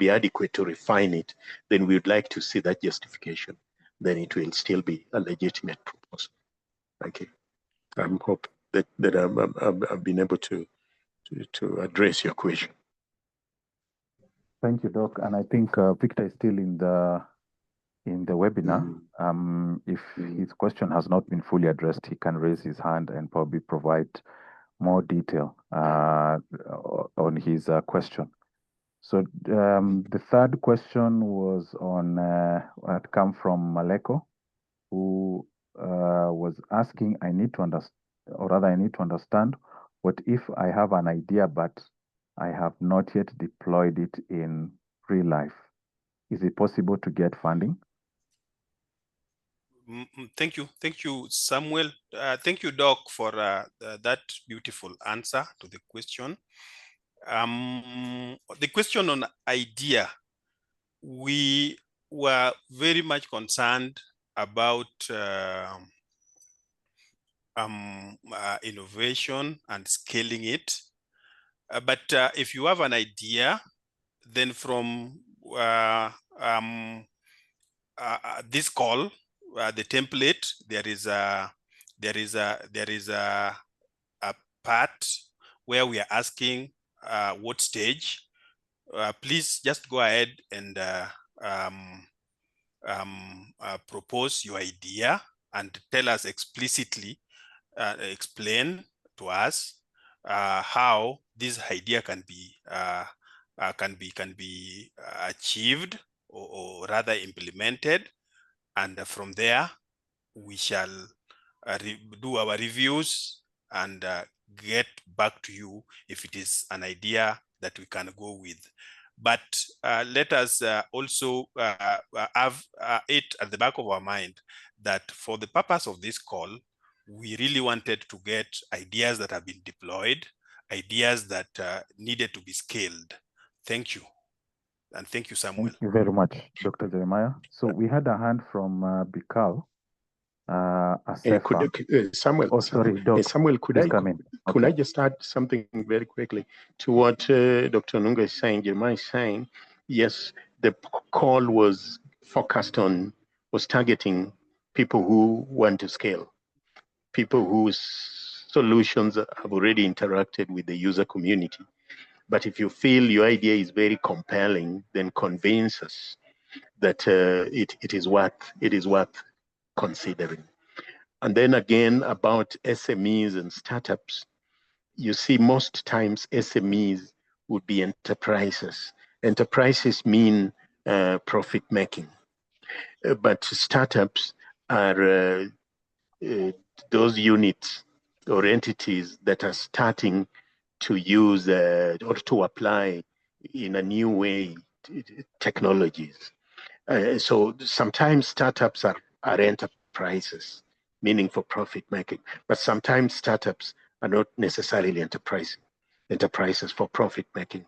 adequate to refine it, then we would like to see that justification. Then it will still be a legitimate proposal. Thank you. I hope that I've been able to address your question. Thank you, Doc. And I think Victor is still in the webinar. If his question has not been fully addressed, he can raise his hand and probably provide more detail on his question. So the third question was on had come from Maleko, who was asking, I need to understand what if I have an idea, but I have not yet deployed it in real life. Is it possible to get funding? Thank you, Samuel. Thank you, Doc, for that beautiful answer to the question. The question on idea, we were very much concerned about innovation and scaling it. But if you have an idea, then from this call, the template, there is a part where we are asking what stage. Please just go ahead and propose your idea and tell us explicitly, explain to us how this idea can be achieved or rather implemented, and from there we shall do our reviews and get back to you if it is an idea that we can go with. But let us also have it at the back of our mind that for the purpose of this call, we really wanted to get ideas that have been deployed, ideas that needed to be scaled. Thank you. And thank you, Samuel. Thank you very much, Dr. Jeremiah. So we had a hand from Bikal. Samuel, oh, sorry, Doc. Samuel, could I just add something very quickly to what Dr. Nunga is saying, Jeremiah is saying? Yes, the call was targeting people who want to scale, people whose solutions have already interacted with the user community. But if you feel your idea is very compelling, then convince us that it is worth considering. And then again, about SMEs and startups, you see most times SMEs would be enterprises. Enterprises mean profit making, but startups are those units or entities that are starting to use or to apply in a new way technologies. So sometimes startups are enterprises, meaning for profit making, but sometimes startups are not necessarily enterprises for profit making.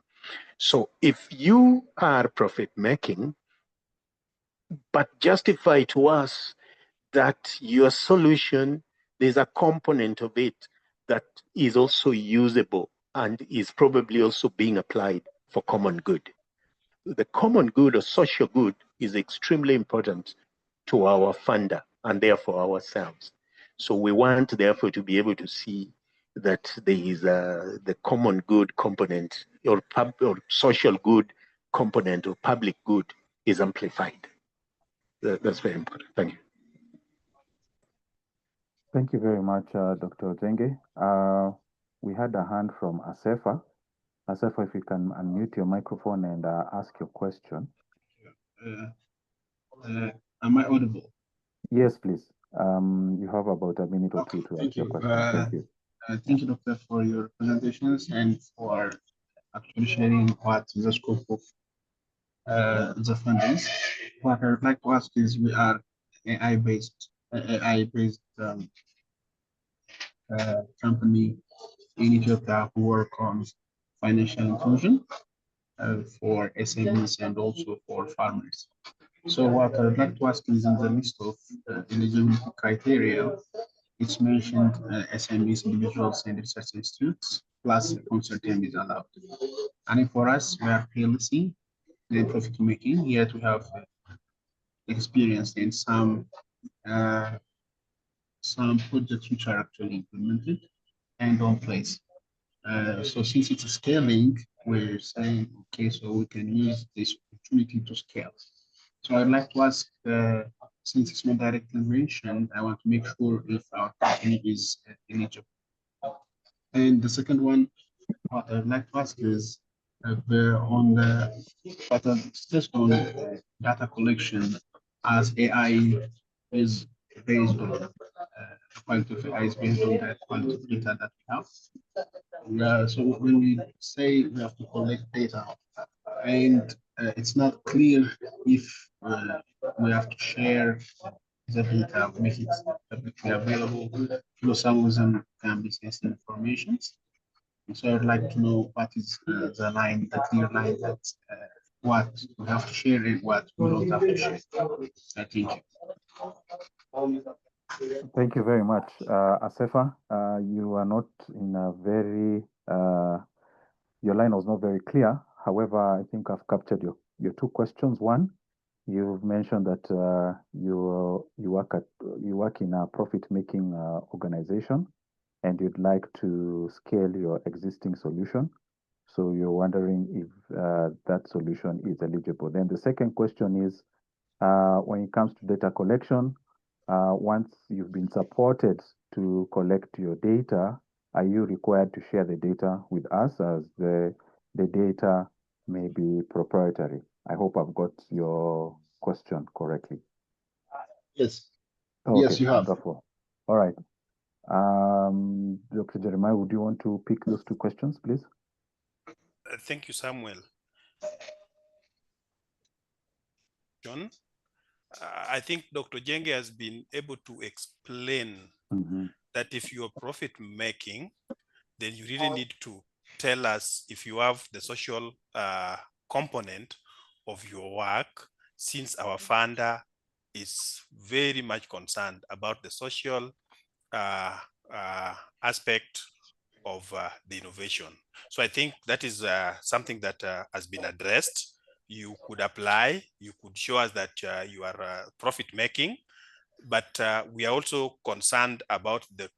So if you are profit making, but justify to us that your solution, there's a component of it that is also usable and is probably also being applied for common good. The common good or social good is extremely important to our funder and therefore ourselves. So we want therefore to be able to see that there is the common good component or social good component or public good is amplified. That's very important. Thank you. Thank you very much, Dr. Jenge. We had a hand from Asefa. Asefa, if you can unmute your microphone and ask your question. Am I audible? Yes, please. You have about a minute or two to ask your question. Thank you. Thank you, Doctor, for your presentations and for actually sharing what the scope of the fundings. What I would like to ask is, we are AI-based company in Ethiopia who work on financial inclusion for SMEs and also for farmers. So what I would like to ask is, in the list of eligibility criteria, it's mentioned SMEs, individuals, and research institutes, plus consortium is allowed. And for us, we are PLC, then profit making, yet we have experience in some projects which are actually implemented and on place. So since it's scaling, we're saying, okay, so we can use this opportunity to scale. So I'd like to ask, since it's not directly mentioned, I want to make sure if our company is eligible. And the second one, what I'd like to ask is, just on data collection, as AI is based on the quality of AI is based on the quality of data that we have. So when we say we have to collect data, and it's not clear if we have to share the data, make it publicly available, some of them can be sensitive information. So I'd like to know what is the line, the clear line that what we have to share and what we don't have to share. Thank you. Thank you very much, Asefa. You are not in a very, your line was not very clear. However, I think I've captured your two questions. One, you've mentioned that you work in a profit-making organization, and you'd like to scale your existing solution. So you're wondering if that solution is eligible. Then the second question is, when it comes to data collection, once you've been supported to collect your data, are you required to share the data with us, as the data may be proprietary? I hope I've got your question correctly. Yes. Okay, yes, you have. wonderful. All right. Dr. Jeremiah, would you want to pick those two questions, please? Thank you, Samuel. John, I think Dr. Jenge has been able to explain that if you're profit making, then you really need to tell us if you have the social component of your work, since our funder is very much concerned about the social aspect of the innovation. So I think that is something that has been addressed. You could apply, you could show us that you are profit making, but we are also concerned about the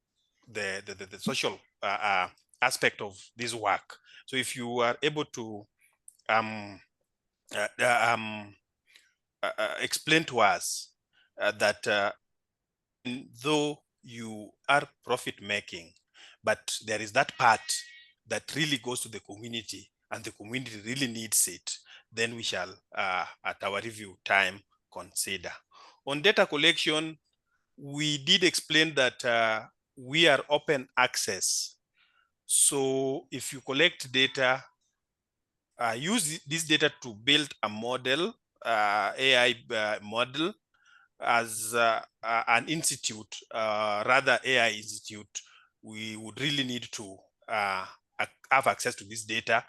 social aspect of this work. So if you are able to explain to us that though you are profit making, but there is that part that really goes to the community and the community really needs it, then we shall, at our review time, consider. On data collection, we did explain that we are open access. So if you collect data, use this data to build a model, AI model, as an institute, rather AI institute, we would really need to have access to this data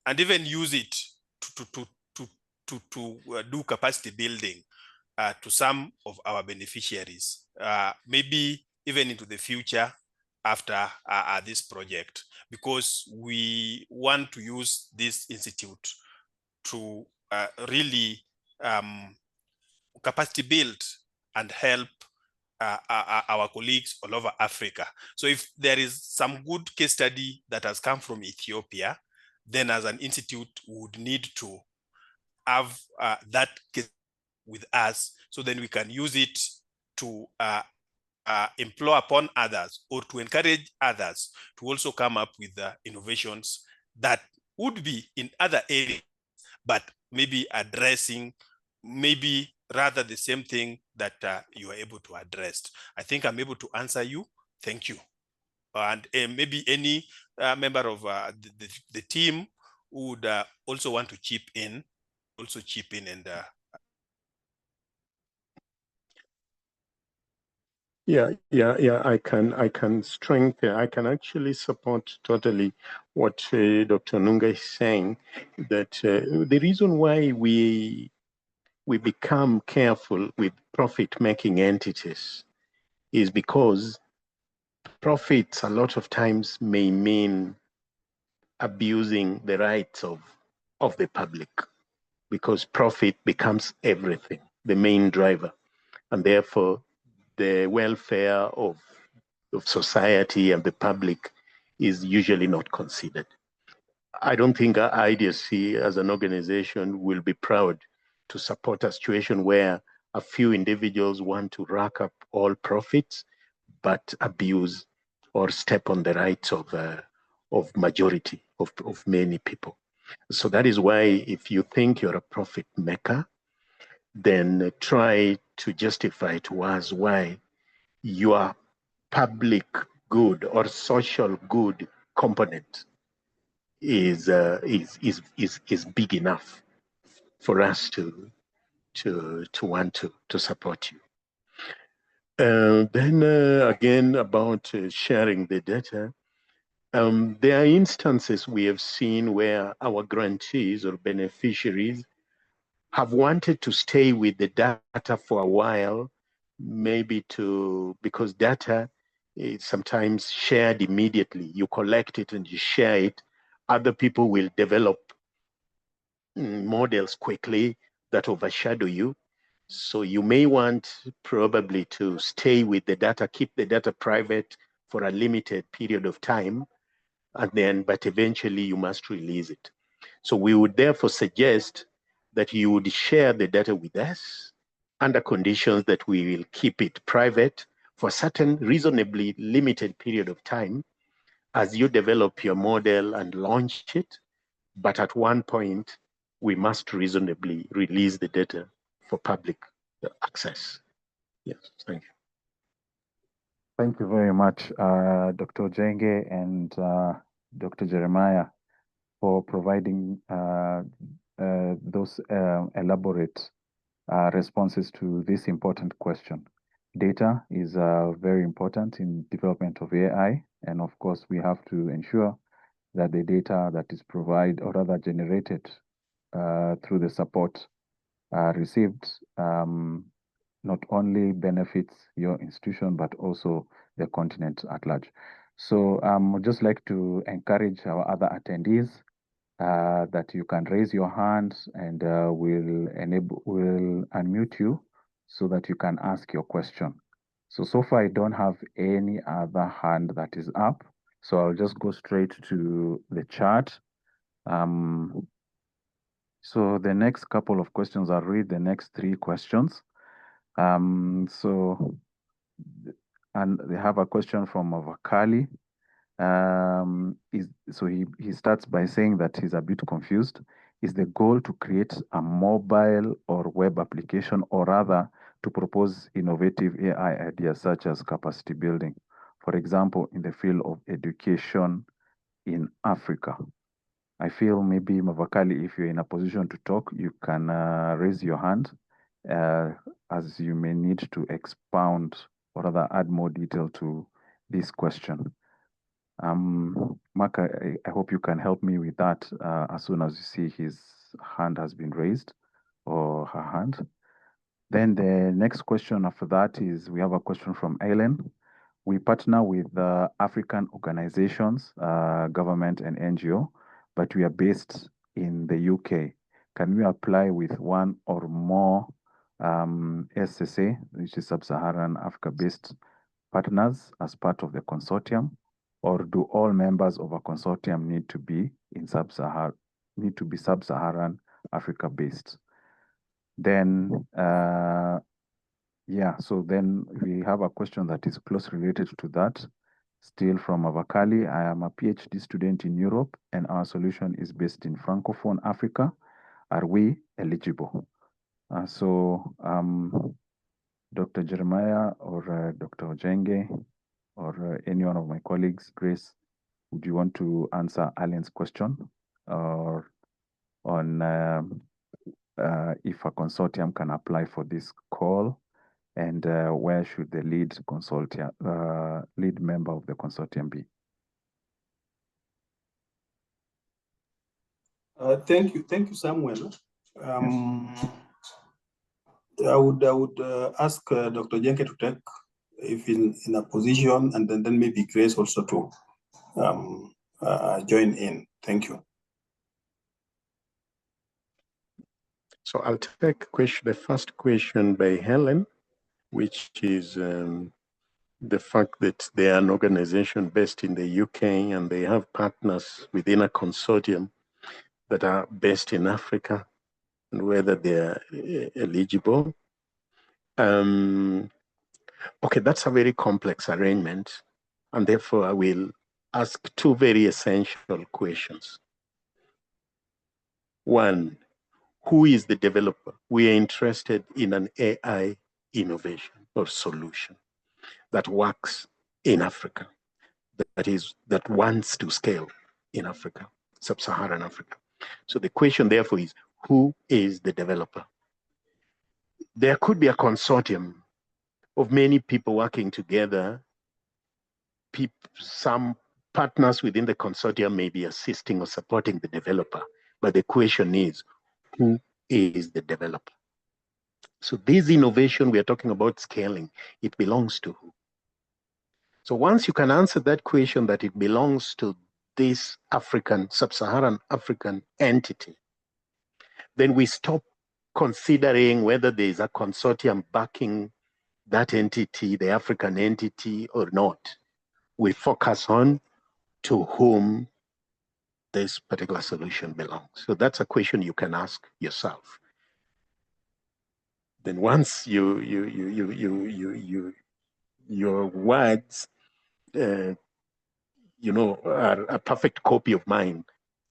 and even use it to do capacity building to some of our beneficiaries, maybe even into the future after this project, because we want to use this institute to really capacity build and help our colleagues all over Africa. So if there is some good case study that has come from Ethiopia, then as an institute, we would need to have that case with us, so then we can use it to employ upon others or to encourage others to also come up with innovations that would be in other areas, but maybe addressing maybe rather the same thing that you are able to address. I think I'm able to answer you. Thank you. And maybe any member of the team would also want to chip in and I can actually support totally what Dr. Nunga is saying, that the reason why we become careful with profit-making entities is because profits a lot of times may mean abusing the rights of the public, because profit becomes everything, the main driver, and therefore the welfare of society and the public is usually not considered. I don't think our IDSC as an organization will be proud to support a situation where a few individuals want to rack up all profits, but abuse or step on the rights of majority of many people. So that is why if you think you're a profit maker, then try to justify to us why your public good or social good component is big enough for us to want to support you. Then again about sharing the data, there are instances we have seen where our grantees or beneficiaries have wanted to stay with the data for a while, maybe because data is sometimes shared immediately. You collect it and you share it. Other people will develop models quickly that overshadow you. So you may want probably to stay with the data, keep the data private for a limited period of time, but eventually you must release it. So we would therefore suggest that you would share the data with us under conditions that we will keep it private for a certain reasonably limited period of time as you develop your model and launch it. But at one point, we must reasonably release the data for public access. Yes, thank you. Thank you very much, Dr. Jenge and Dr. Jeremiah, for providing those elaborate responses to this important question. Data is very important in development of AI, and of course, we have to ensure that the data that is provided or rather generated through the support received not only benefits your institution, but also the continent at large. So I'd just like to encourage our other attendees that you can raise your hand and we'll unmute you so that you can ask your question. So far I don't have any other hand that is up. So I'll just go straight to the chat. So the next couple of questions, I'll read the next 3 questions. And they have a question from Avakali. He starts by saying that he's a bit confused. Is the goal to create a mobile or web application, or rather to propose innovative AI ideas such as capacity building, for example, in the field of education in Africa? I feel maybe Mavakali, if you're in a position to talk, you can raise your hand as you may need to expound or rather add more detail to this question. Mark, I hope you can help me with that as soon as you see his hand has been raised or her hand. Then the next question after that is, we have a question from Aileen. We partner with African organizations, government and NGO, but we are based in the UK. Can we apply with one or more SSA, which is Sub-Saharan Africa-based partners as part of the consortium, or do all members of a consortium need to be Sub-Saharan Africa-based? Then Yeah, so then we have a question that is close related to that. Still from Avakali, I am a PhD student in Europe and our solution is based in Francophone Africa. Are we eligible? Dr. Jeremiah or Dr. Ojenge or any one of my colleagues, Grace, would you want to answer Alan's question or on if a consortium can apply for this call and where should the lead member of the consortium be? Thank you, Samuel. I would ask Dr. Jenke to take if in a position, and then maybe Grace also to join in. Thank you. So I'll take the first question by Helen, which is the fact that they are an organization based in the UK and they have partners within a consortium that are based in Africa, and whether they are eligible. Okay, that's a very complex arrangement, and therefore I will ask two very essential questions. One, who is the developer? We are interested in an AI innovation or solution that works in Africa, that wants to scale in Africa, sub-Saharan Africa. So the question therefore is, who is the developer? There could be a consortium of many people working together. Some partners within the consortium may be assisting or supporting the developer, but the question is, who is the developer? So this innovation we are talking about scaling, it belongs to who? So once you can answer that question that it belongs to this African, sub-Saharan African entity, then we stop considering whether there is a consortium backing that entity, the African entity, or not. We focus on to whom this particular solution belongs. So that's a question you can ask yourself. Then once your words, are a perfect copy of mine,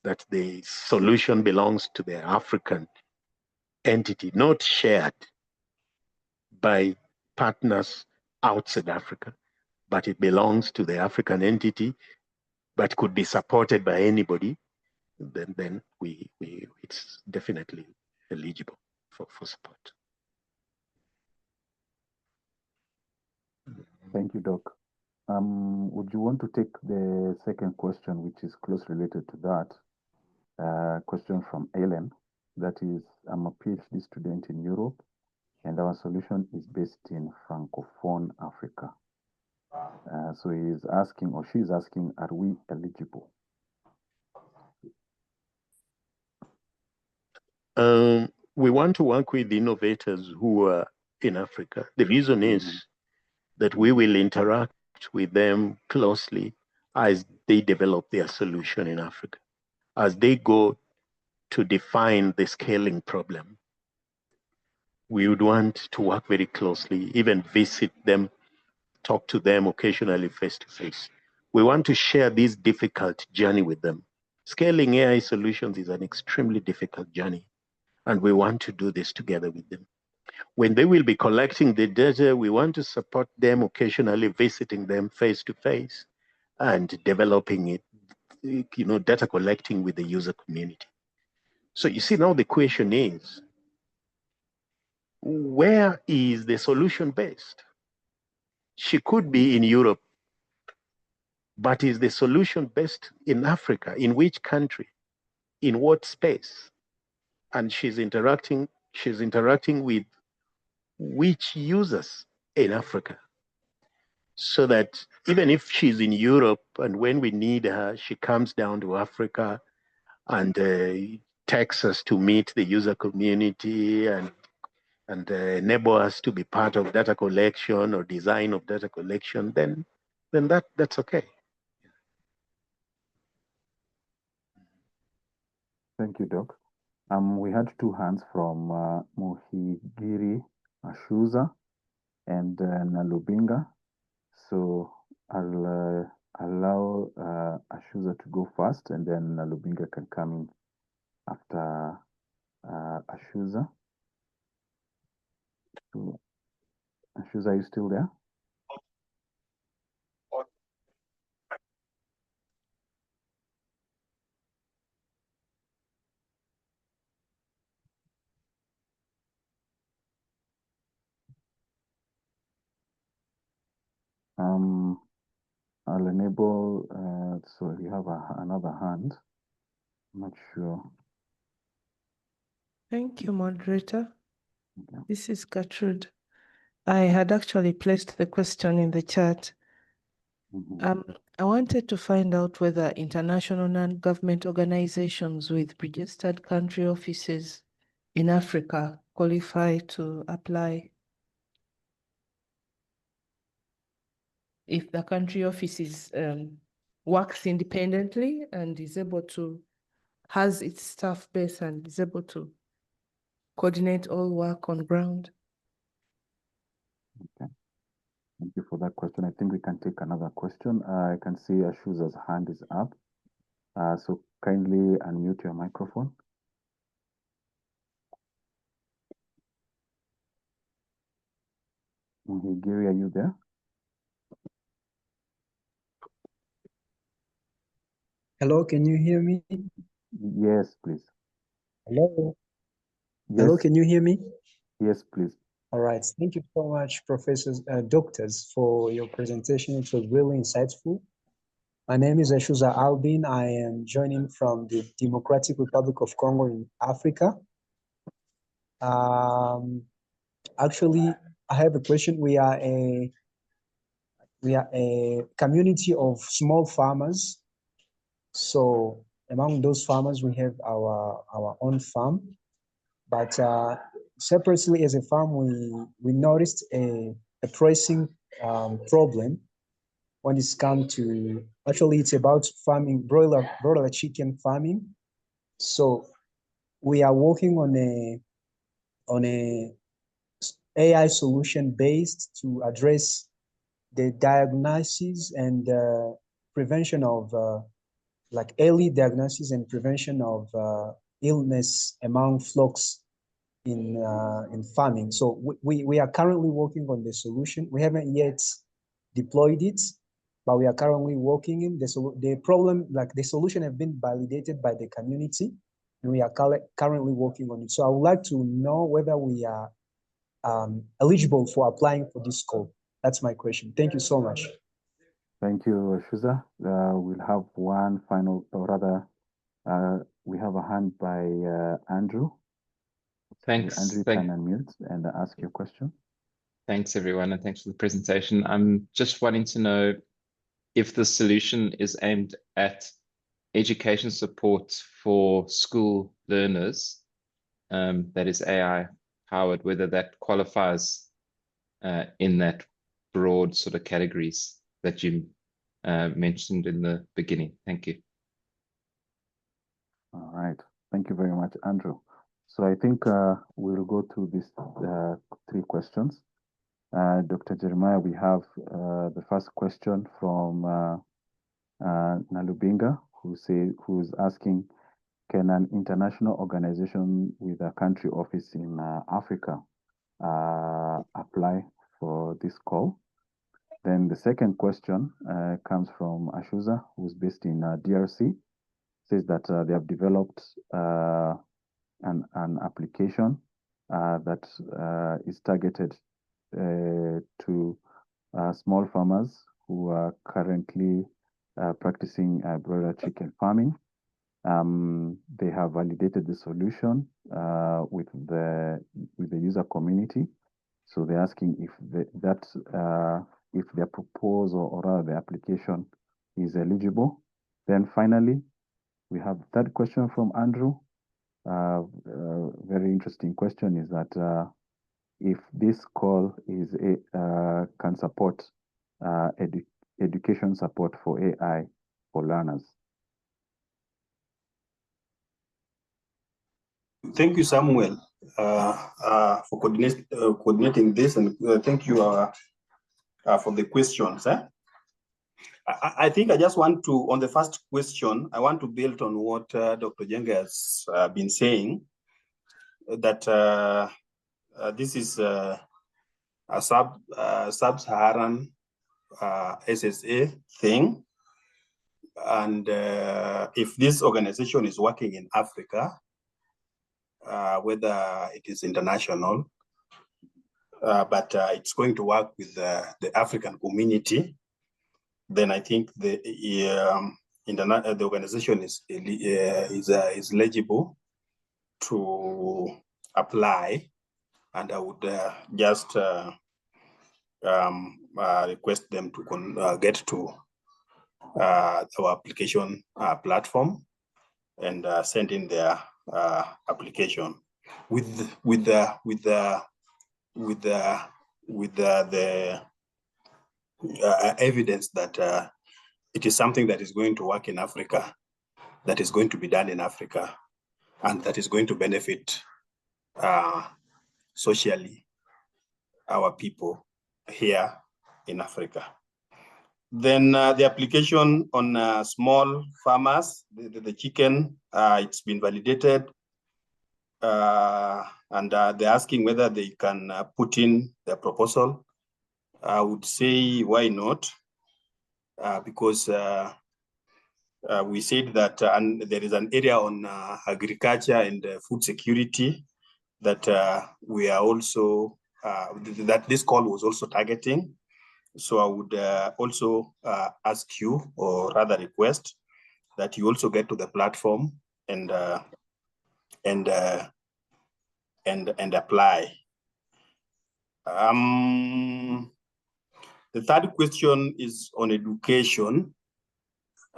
that the solution belongs to the African entity, not shared by partners outside Africa, but it belongs to the African entity, but could be supported by anybody, then it's definitely eligible for support. Thank you, Doc. Would you want to take the second question, which is close related to that? Question from Ellen, that is, I'm a PhD student in Europe, and our solution is based in Francophone Africa. So he is asking, or she is asking, are we eligible? We want to work with innovators who are in Africa. The reason is that we will interact with them closely as they develop their solution in Africa, as they go to define the scaling problem. We would want to work very closely, even visit them, talk to them occasionally face to face. We want to share this difficult journey with them. Scaling AI solutions is an extremely difficult journey, and we want to do this together with them. When they will be collecting the data, we want to support them occasionally, visiting them face to face and developing it, data collecting with the user community. So you see, now the question is, where is the solution based? She could be in Europe, but is the solution based in Africa? In which country? In what space? And she's interacting with which users in Africa? So that even if she's in Europe and when we need her, she comes down to Africa and takes us to meet the user community and enable us to be part of data collection or design of data collection, then that's okay. Thank you, Doc. We had two hands from Muhigiri Ashuza. and Nalubinga. So I'll allow Ashuza to go first, and then Nalubinga can come in after Ashuza. So, Ashuza, are you still there? I'll enable, so we have another hand. I'm not sure. Thank you, moderator. Okay. This is Gertrude. I had actually placed the question in the chat. I wanted to find out whether international non-government organizations with registered country offices in Africa qualify to apply. If the country office works independently and is able to, has its staff base and is able to coordinate all work on ground. Okay. Thank you for that question. I think we can take another question. I can see Ashuza's hand is up. So kindly unmute your microphone. Gary, are you there? Hello, can you hear me? Yes, please. Hello. Yes. Hello, can you hear me? Yes, please. All right. Thank you so much, professors, doctors, for your presentation. It was really insightful. My name is Ashuza Albin. I am joining from the Democratic Republic of Congo in Africa. Actually, I have a question. We are a community of small farmers. So among those farmers, we have our own farm. But separately as a farm, we noticed a pressing problem when it's come to, actually it's about farming, broiler chicken farming. So we are working on a AI solution based to address the diagnosis and prevention of like early diagnosis and prevention of illness among flocks in farming. So we are currently working on the solution. We haven't yet deployed it, but we are currently working in the problem, like the solution have been validated by the community, and we are currently working on it. So I would like to know whether we are eligible for applying for this call. That's my question. Thank you so much. Thank you, Ashuza. We'll have one final, or rather, we have a hand by Andrew. Thanks. Andrew, you can unmute and ask your question. Thanks, everyone, and thanks for the presentation. I'm just wanting to know if the solution is aimed at education support for school learners, that is AI powered, whether that qualifies in that broad sort of categories that you mentioned in the beginning. Thank you. All right. Thank you very much, Andrew. So I think we'll go through these three questions. Dr. Jeremiah, we have the first question from Nalubinga, who's asking, can an international organization with a country office in Africa apply for this call? Then the second question comes from Ashuza, who's based in DRC, says that they have developed an application that is targeted to small farmers who are currently practicing broiler chicken farming. They have validated the solution with the user community. So they're asking if if their proposal or rather the application is eligible. Then finally, we have the third question from Andrew. Very interesting question is that if this call is can support education support for AI for learners. Thank you, Samuel. for coordinating this, and thank you for the questions. I think I just want to, on the first question, I want to build on what Dr. Jenga has been saying, that this is a sub-Saharan SSA thing. And if this organization is working in Africa, whether it is international, but it's going to work with the African community, then I think the organization is eligible to apply, and I would just request them to get to our application platform and send in their application with the evidence that it is something that is going to work in Africa, that is going to be done in Africa, and that is going to benefit socially our people here in Africa. Then the application on small farmers, the chicken, it's been validated. And they're asking whether they can put in their proposal. I would say, why not? Because we said that and there is an area on agriculture and food security that we are also, that this call was also targeting. So I would also ask you, or rather request, that you also get to the platform and apply. The third question is on education.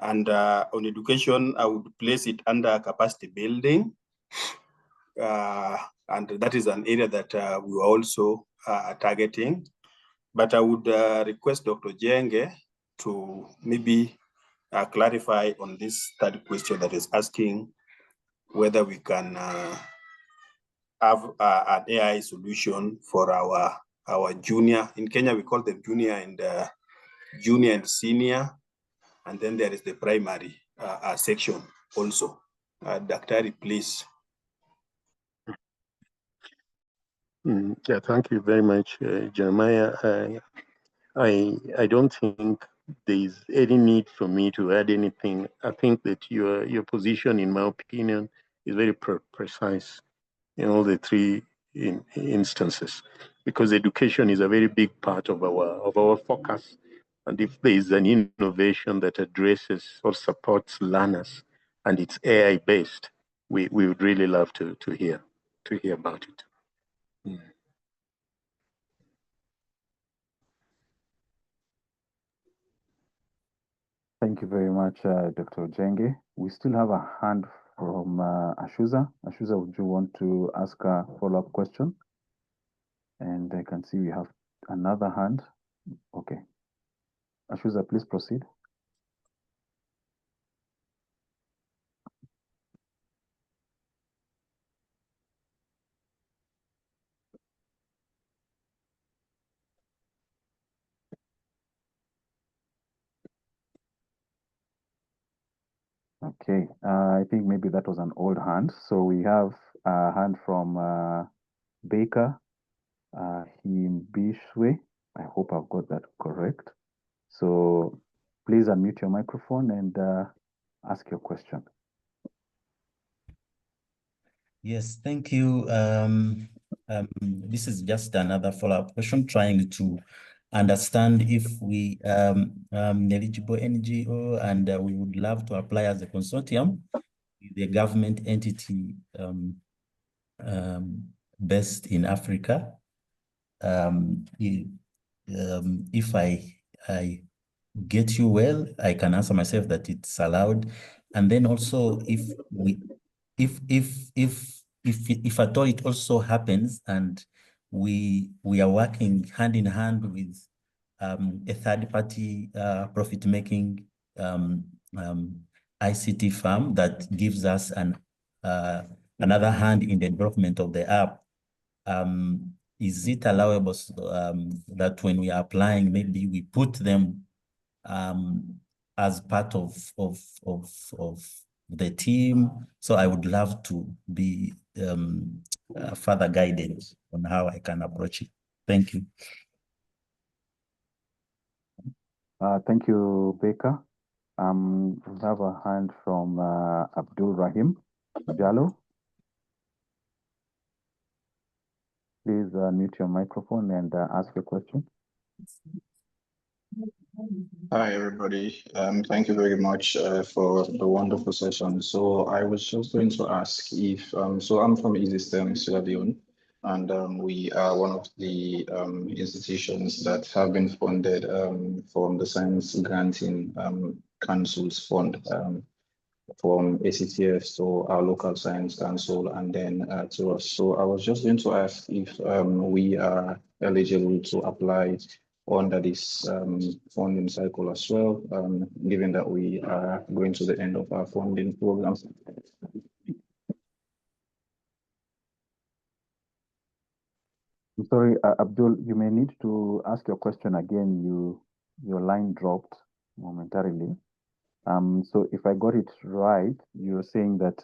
And on education, I would place it under capacity building. And that is an area that we are also targeting. But I would request Dr. Jenge to maybe clarify on this third question that is asking whether we can have an AI solution for our junior. In Kenya, we call them junior and senior. And then there is the primary section also. Dr. please. Yeah, thank you very much, Jeremiah. I don't think there is any need for me to add anything. I think that your position, in my opinion, is very precise in all the three instances, because education is a very big part of our focus. And if there is an innovation that addresses or supports learners and it's AI based, we would really love to hear about it. Thank you very much, Dr. Jenge. We still have a hand from Ashuza. Ashuza, would you want to ask a follow-up question? And I can see we have another hand. Okay. Ashuza, please proceed. Okay, I think maybe that was an old hand. So we have a hand from Baker Himbishwe. I hope I've got that correct. So please unmute your microphone and ask your question. Yes, thank you. This is just another follow-up question, trying to understand if we eligible NGO, and we would love to apply as a consortium with a government entity based in Africa. If I get you well, I can answer myself that it's allowed. And then also, if at all it also happens and we are working hand in hand with a third-party profit-making ICT firm that gives us another hand in the development of the app, is it allowable that when we are applying, maybe we put them as part of the team? So I would love to be further guided on how I can approach it. Thank you. Thank you, Baker. We have a hand from Abdul Rahim Jallo. Please mute your microphone and ask your question. Hi, everybody. Thank you very much for the wonderful session. So I was just going to ask if, so I'm from EasySTEM, Sierra Leone, and we are one of the institutions that have been funded from the Science Granting Council's fund from ACTF, so our local science council, and then to us. So I was just going to ask if we are eligible to apply under this funding cycle as well, given that we are going to the end of our funding program. I'm sorry, Abdul, you may need to ask your question again. Your line dropped momentarily. So if I got it right, you're saying that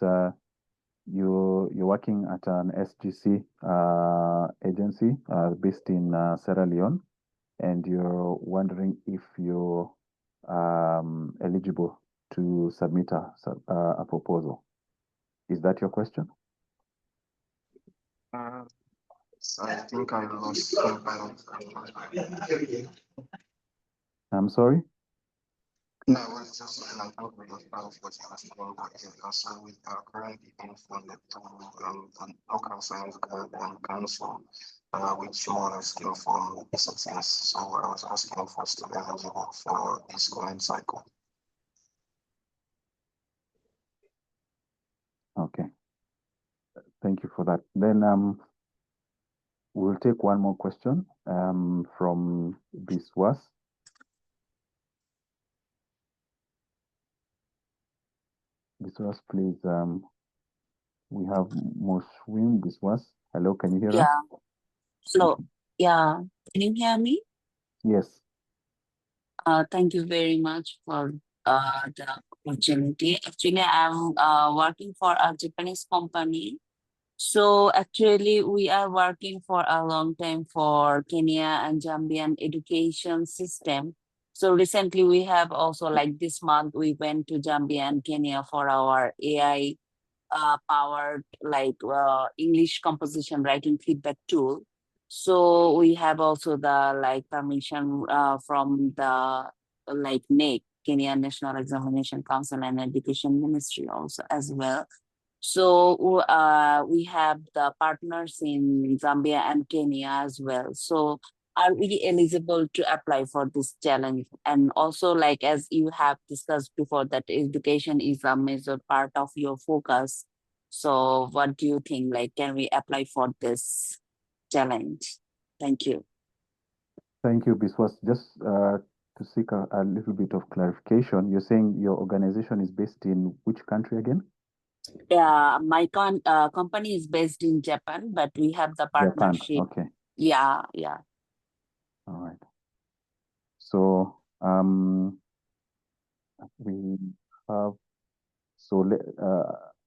you're working at an SGC agency based in Sierra Leone, and you're wondering if you're eligible to submit a proposal. Is that your question? I think I lost. I'm sorry? No, it's just like part of what's happening, but so we are currently being funded through the local science council, which more or less came from success. So I was asking for us to be eligible for this current cycle. Okay. Thank you for that. Then we'll take one more question from Biswas. Biswas, please. We have Moshwim Biswas. Hello, can you hear us? Hello. Yeah. Can you hear me? Yes. Thank you very much for the opportunity. Actually, I'm working for a Japanese company. So actually, we are working for a long time for Kenya and Zambian education system. So recently, we have also, like this month, we went to Zambia and Kenya for our AI powered like English composition writing feedback tool. So we have also the like permission from the like NEC, Kenya National Examination Council, and Education Ministry also as well. So we have the partners in Zambia and Kenya as well. So are we eligible to apply for this challenge? And also, like as you have discussed before, that education is a major part of your focus. So what do you think? Like, can we apply for this challenge? Thank you. Thank you, Biswas. Just to seek a little bit of clarification, you're saying your organization is based in which country again? Yeah, my company is based in Japan, but we have the partnership. Japan, okay. Yeah. All right. So we have, so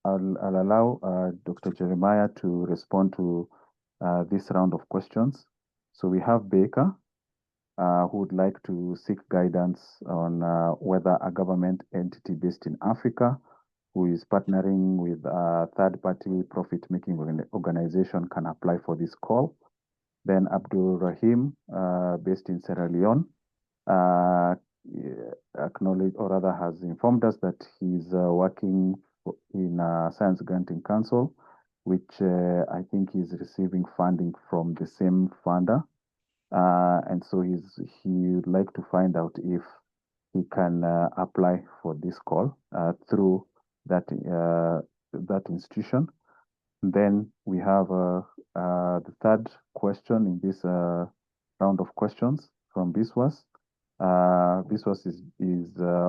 I'll allow Dr. Jeremiah to respond to this round of questions. So we have Baker, who would like to seek guidance on whether a government entity based in Africa who is partnering with a third-party profit-making organization can apply for this call. Then Abdul Rahim, based in Sierra Leone, acknowledged, or rather has informed us that he's working in a Science Granting Council, which I think is receiving funding from the same funder. And so he would like to find out if he can apply for this call through that institution. Then we have the third question in this round of questions from Biswas. Biswas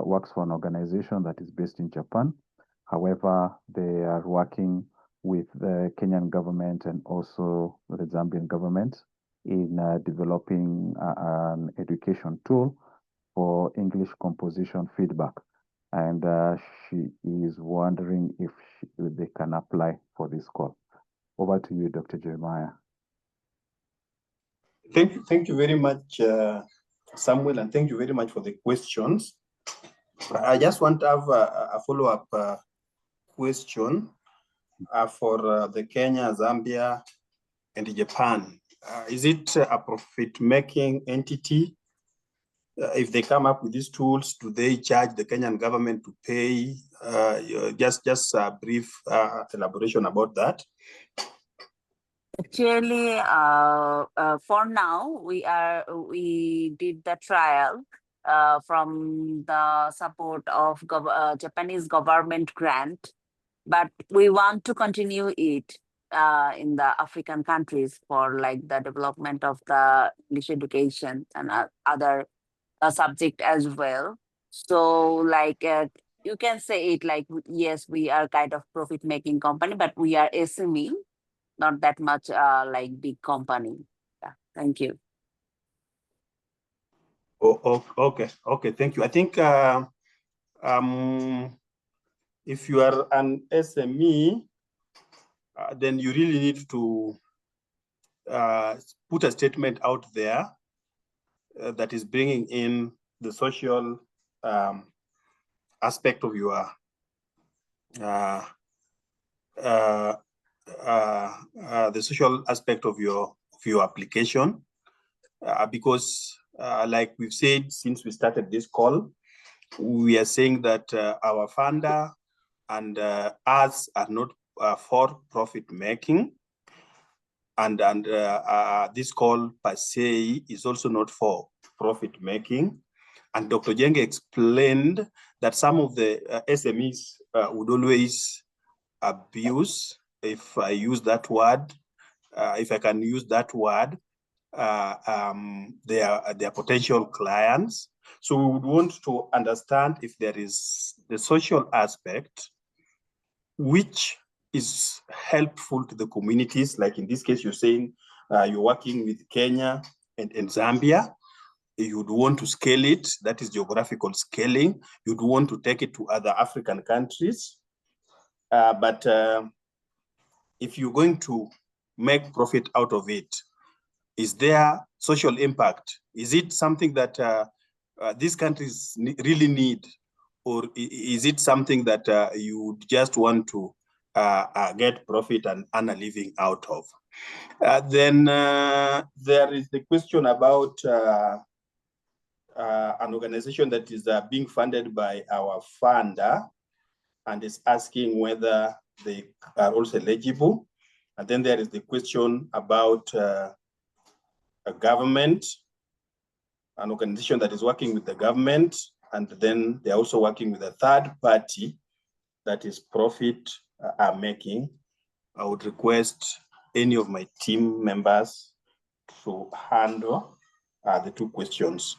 works for an organization that is based in Japan. However, they are working with the Kenyan government and also the Zambian government in developing an education tool for English composition feedback. And she is wondering if they can apply for this call. Over to you, Dr. Jeremiah. Thank you very much, Samuel, and thank you very much for the questions. I just want to have a follow-up question for the Kenya, Zambia, and Japan. Is it a profit-making entity? If they come up with these tools, do they charge the Kenyan government to pay? Just a brief elaboration about that. Actually, for now, we did the trial from the support of Japanese government grant, but we want to continue it in the African countries for like the development of the English education and other subject as well. So like you can say it like, yes, we are kind of profit making company, but we are SME, not that much like big company. Yeah, thank you. Okay, thank you. I think if you are an SME, then you really need to put a statement out there that is bringing in the social aspect of your the social aspect of your application, because like we've said since we started this call, we are saying that our funder and us are not for profit making, and this call per se is also not for profit making. And Dr. Jenge explained that some of the SMEs would always abuse, if I use that word, if I can use that word, their potential clients. So we would want to understand if there is the social aspect, which is helpful to the communities. Like in this case, you're saying you're working with Kenya and Zambia. You'd want to scale it, that is geographical scaling. You'd want to take it to other African countries. But if you're going to make profit out of it, is there social impact? Is it something that these countries really need? Or is it something that you just want to get profit and earn a living out of? Then there is the question about an organization that is being funded by our funder and is asking whether they are also eligible. And then there is the question about a government, an organization that is working with the government, and then they're also working with a third party that is profit making. I would request any of my team members to handle the two questions.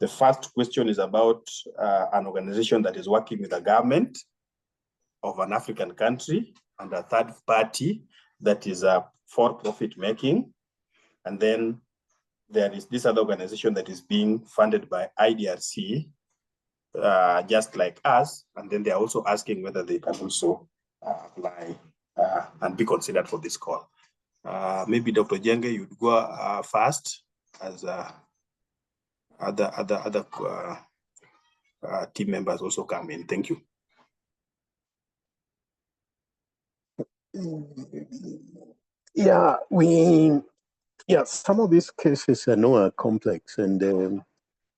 The first question is about an organization that is working with the government of an African country and a third party that is for profit making. And then there is this other organization that is being funded by IDRC, just like us. And then they're also asking whether they can also apply and be considered for this call. Maybe Dr. Jenge, you'd go first as other team members also come in. Thank you. Yeah, some of these cases are complex, and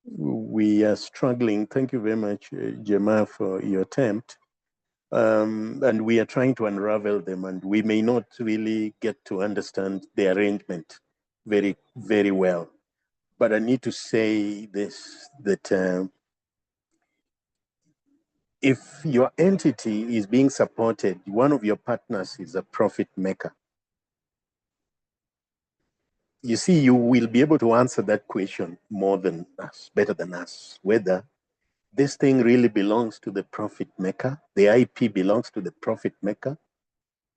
we are struggling. Thank you very much, Jeremiah, for your attempt. And we are trying to unravel them, and we may not really get to understand the arrangement very, very well. But I need to say this, that if your entity is being supported, one of your partners is a profit maker, you see, you will be able to answer that question more than us, better than us, whether this thing really belongs to the profit maker, the IP belongs to the profit maker,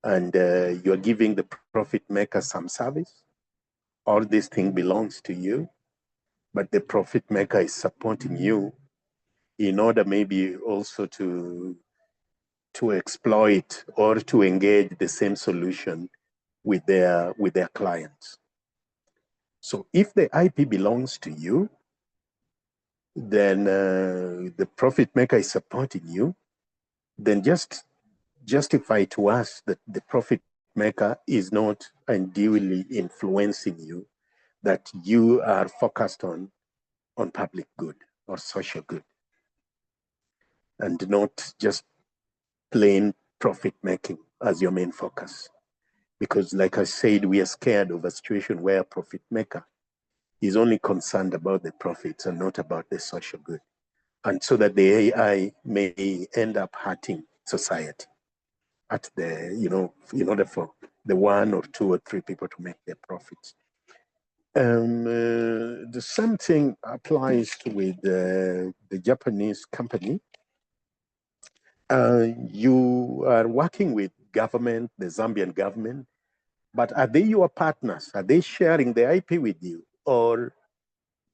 and you're giving the profit maker some service, or this thing belongs to you, but the profit maker is supporting you in order maybe also to exploit or to engage the same solution with their clients. So if the IP belongs to you, then the profit maker is supporting you, then just justify to us that the profit maker is not unduly influencing you, that you are focused on public good or social good, and not just plain profit making as your main focus. Because like I said, we are scared of a situation where a profit maker is only concerned about the profits and not about the social good. And so that the AI may end up hurting society at the, in order for the 1 or 2 or 3 people to make their profits. The same thing applies with the Japanese company. You are working with government, the Zambian government, but are they your partners? Are they sharing the IP with you? Or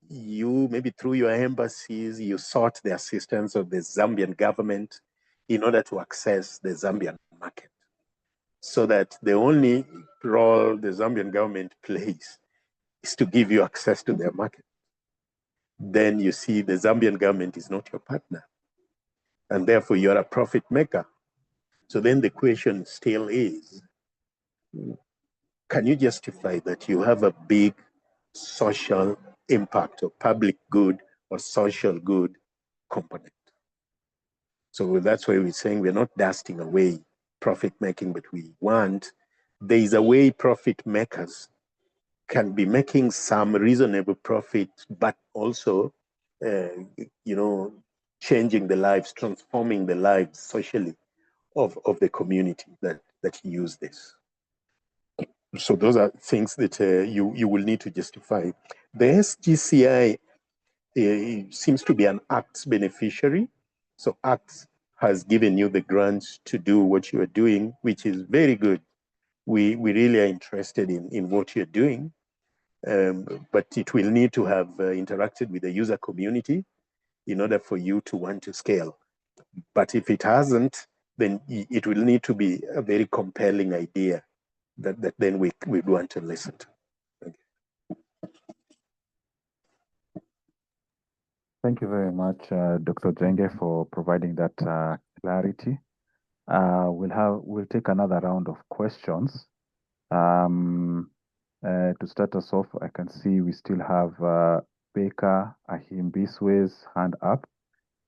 you, maybe through your embassies, you sought the assistance of the Zambian government in order to access the Zambian market? So that the only role the Zambian government plays is to give you access to their market. Then you see the Zambian government is not your partner, and therefore you're a profit maker. So then the question still is, can you justify that you have a big social impact or public good or social good component? So that's why we're saying we're not dusting away profit making, but there is a way profit makers can be making some reasonable profit, but also, changing the lives, transforming the lives socially of the community that use this. So those are things that you will need to justify. The SGCI seems to be an ACTS beneficiary. So ACTS has given you the grants to do what you are doing, which is very good. We really are interested in what you're doing, but it will need to have interacted with the user community in order for you to want to scale. But if it hasn't, then it will need to be a very compelling idea that then we want to listen to. Thank you very much, Dr. Jenge, for providing that clarity. We'll take another round of questions. To start us off, I can see we still have Baker Ahimbiswe's hand up.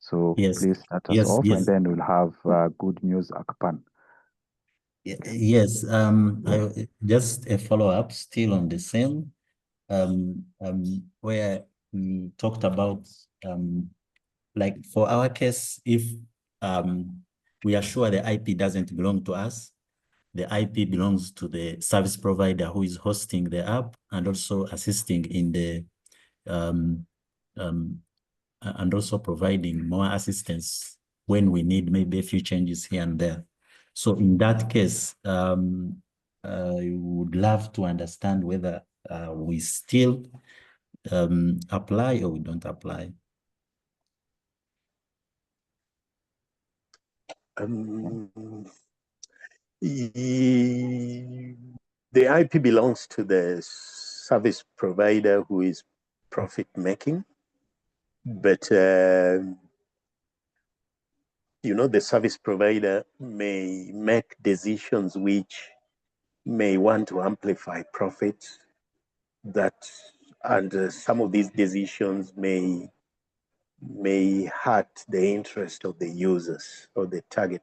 So Yes. please start us off, and then we'll have Good News Akpan. Yes, just a follow-up still on the same, where we talked about, like for our case, if we are sure the IP doesn't belong to us, the IP belongs to the service provider who is hosting the app and also assisting in the, and also providing more assistance when we need maybe a few changes here and there. So in that case, I would love to understand whether we still apply or we don't apply. The IP belongs to the service provider who is profit making, but the service provider may make decisions which may want to amplify profits, and some of these decisions may hurt the interest of the users or the target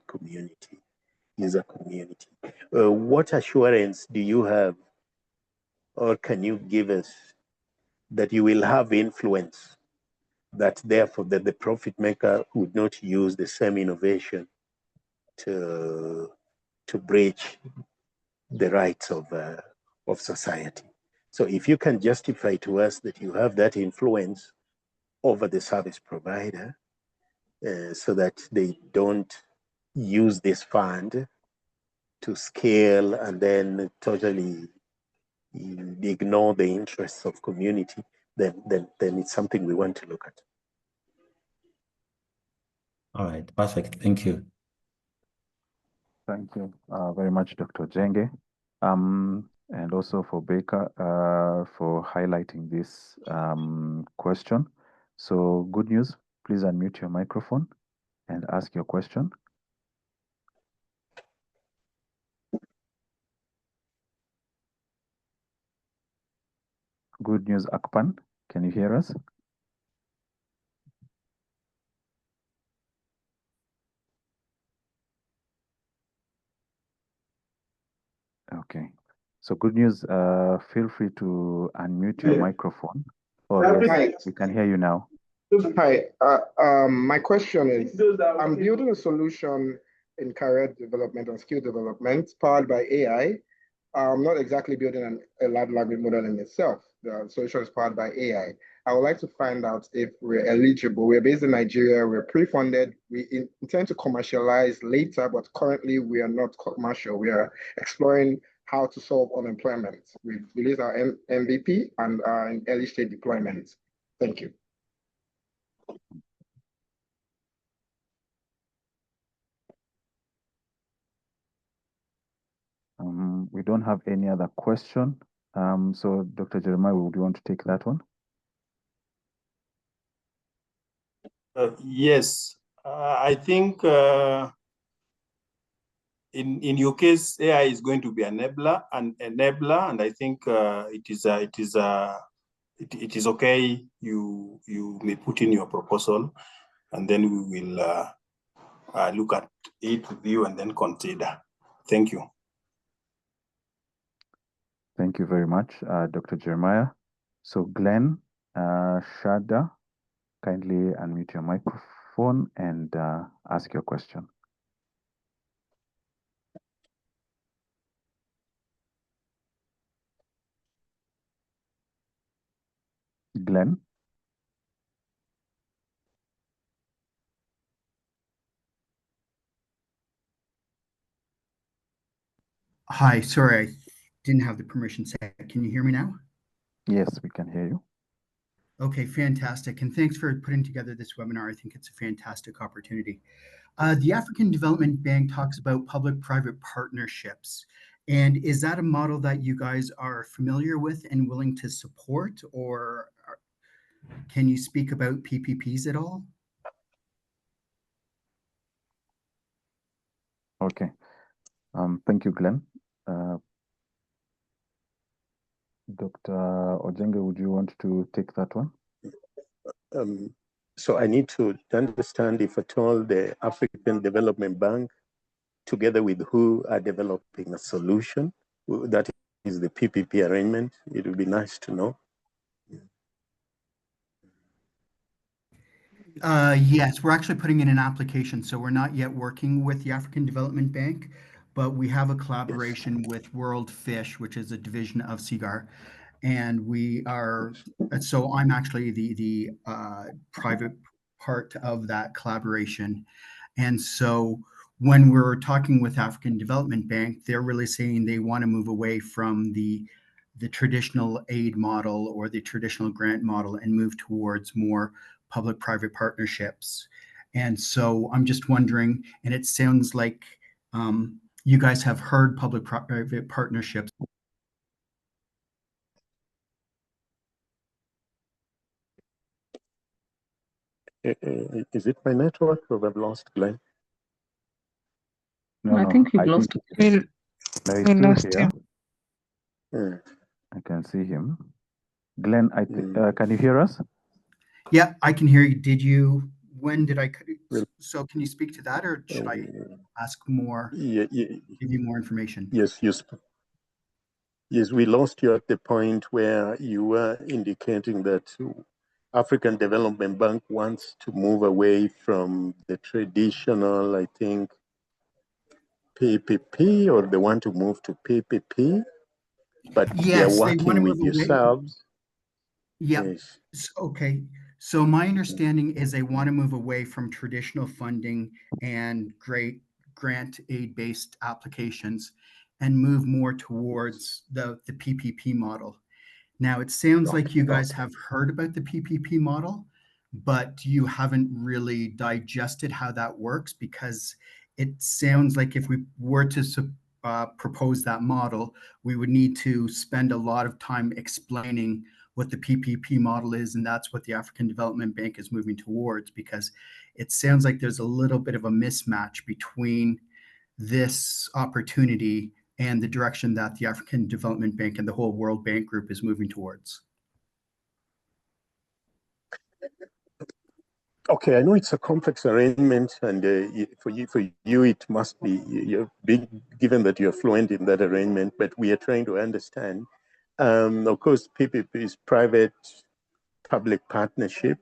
user community. What assurance do you have, or can you give us, that you will have influence, that therefore that the profit maker would not use the same innovation to breach the rights of society? So if you can justify to us that you have that influence over the service provider, so that they don't use this fund to scale and then totally ignore the interests of community, then it's something we want to look at. All right, perfect. Thank you. Thank you very much, Dr. Jenge. And also for Baker for highlighting this question. So good news, please unmute your microphone and ask your question. Good news, Akpan, can you hear us? Okay, so good news, feel free to unmute your microphone. Oh yes, we can hear you now. Hi, my question is, I'm building a solution in career development and skill development powered by AI. I'm not exactly building a large language model in itself. The solution is powered by AI. I would like to find out if we're eligible. We're based in Nigeria, we're pre-funded. We intend to commercialize later, but currently we are not commercial. We are exploring how to solve unemployment. We've released our MVP and are in early stage deployment. Thank you. We don't have any other question. So Dr. Jeremiah, would you want to take that one? Yes, I think in your case, AI is going to be an enabler, and I think it is okay. You may put in your proposal, and then we will look at it with you and then consider. Thank you. Thank you very much, Dr. Jeremiah. So Glenn Shada, kindly unmute your microphone and ask your question. Glenn? Hi, sorry, I didn't have the permission set. Can you hear me now? Yes, we can hear you. Okay, fantastic. And thanks for putting together this webinar. I think it's a fantastic opportunity. The African Development Bank talks about public-private partnerships. And is that a model that you guys are familiar with and willing to support? Or can you speak about PPPs at all? Okay. Thank you, Glenn. Dr. Ojenge, would you want to take that one? So I need to understand if at all the African Development Bank, together with who are developing a solution, that is the PPP arrangement. It would be nice to know. Yes, we're actually putting in an application. So we're not yet working with the African Development Bank, but we have a collaboration with World Fish, which is a division of CIGAR. And we are, so I'm actually the private part of that collaboration. And so when we're talking with African Development Bank, they're really saying they want to move away from the traditional aid model or the traditional grant model and move towards more public-private partnerships. And so I'm just wondering, and it sounds like you guys have heard public-private partnerships. Is it my network or I've lost Glenn? No, I think we've lost him. We lost him. I can see him. Glenn, can you hear us? Yeah, I can hear you. When did I? So can you speak to that, or should I ask more? Give you more information. Yes, yes, we lost you at the point where you were indicating that African Development Bank wants to move away from the traditional, I think, PPP, or they want to move to PPP, but they're working with yourselves. Yeah. Yes. Okay. So my understanding is they want to move away from traditional funding and grant aid-based applications and move more towards the PPP model. Now, it sounds like you guys have heard about the PPP model, but you haven't really digested how that works, because it sounds like if we were to propose that model, we would need to spend a lot of time explaining what the PPP model is, and that's what the African Development Bank is moving towards, because it sounds like there's a little bit of a mismatch between this opportunity and the direction that the African Development Bank and the whole World Bank Group is moving towards. Okay, I know it's a complex arrangement, and for you, it must be you're big, given that you're fluent in that arrangement. But we are trying to understand. Of course, PPP is private-public partnership.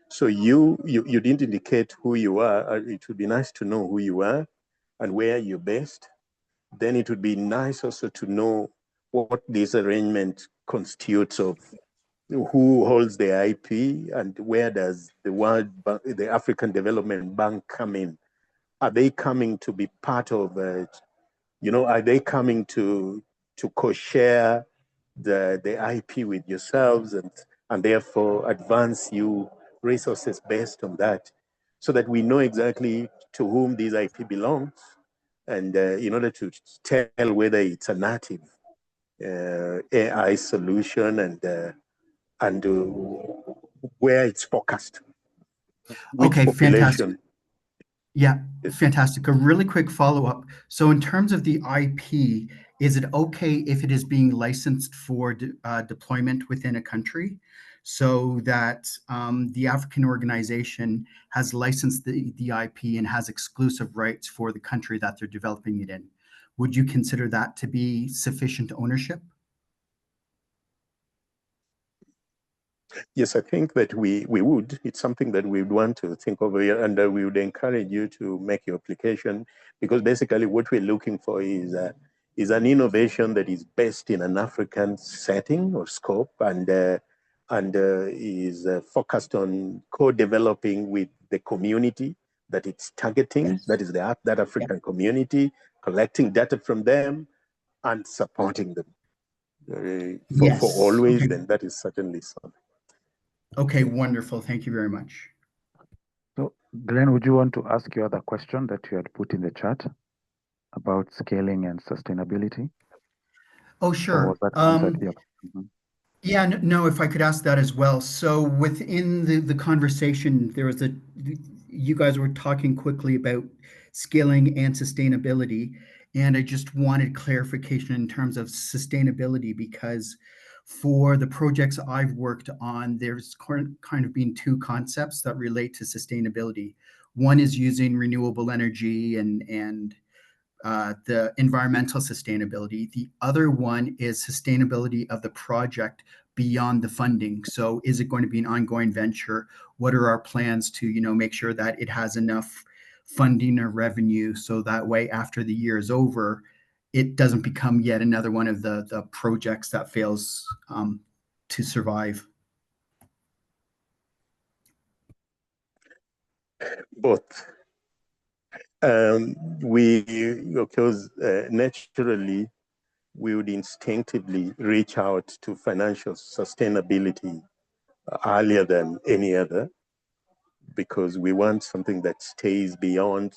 So you didn't indicate who you are. It would be nice to know who you are and where you're based. Then it would be nice also to know what this arrangement constitutes of. Who holds the IP, and where does the African Development Bank come in? Are they coming to be part of it? Are they coming to co-share the IP with yourselves and therefore advance you resources based on that, so that we know exactly to whom this IP belongs, and in order to tell whether it's a native AI solution and where it's focused, which Okay, fantastic. population. Yeah, fantastic. A really quick follow-up. So in terms of the IP, is it okay if it is being licensed for deployment within a country, so that the African organization has licensed the IP and has exclusive rights for the country that they're developing it in? Would you consider that to be sufficient ownership? Yes, I think that we would. It's something that we would want to think over here, and we would encourage you to make your application, because basically what we're looking for is an innovation that is based in an African setting or scope, and is focused on co-developing with the community that it's targeting. Yes. That is that African community, collecting data from them and supporting them. For always, okay. Then that is certainly something. Okay, wonderful. Thank you very much. So, Glenn, would you want to ask your other question that you had put in the chat about scaling and sustainability? Oh, sure. Or was that answered? Yeah. Mm-hmm. Yeah, no, if I could ask that as well. So within the conversation, there was you guys were talking quickly about scaling and sustainability. And I just wanted clarification in terms of sustainability, because for the projects I've worked on, there's kind of been two concepts that relate to sustainability. One is using renewable energy and the environmental sustainability. The other one is sustainability of the project beyond the funding. So is it going to be an ongoing venture? What are our plans to, make sure that it has enough funding or revenue, so that way after the year is over, it doesn't become yet another one of the projects that fails to survive? Both. Because naturally, we would instinctively reach out to financial sustainability earlier than any other, because we want something that stays beyond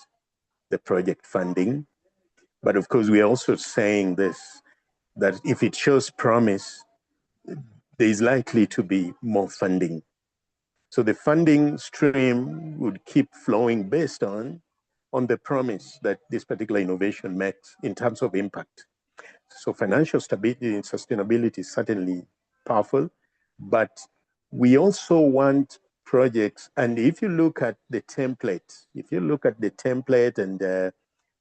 the project funding. But of course, we are also saying this, that if it shows promise, there is likely to be more funding. So the funding stream would keep flowing based on the promise that this particular innovation makes in terms of impact. So financial stability and sustainability is certainly powerful, but we also want projects. And if you look at the template, and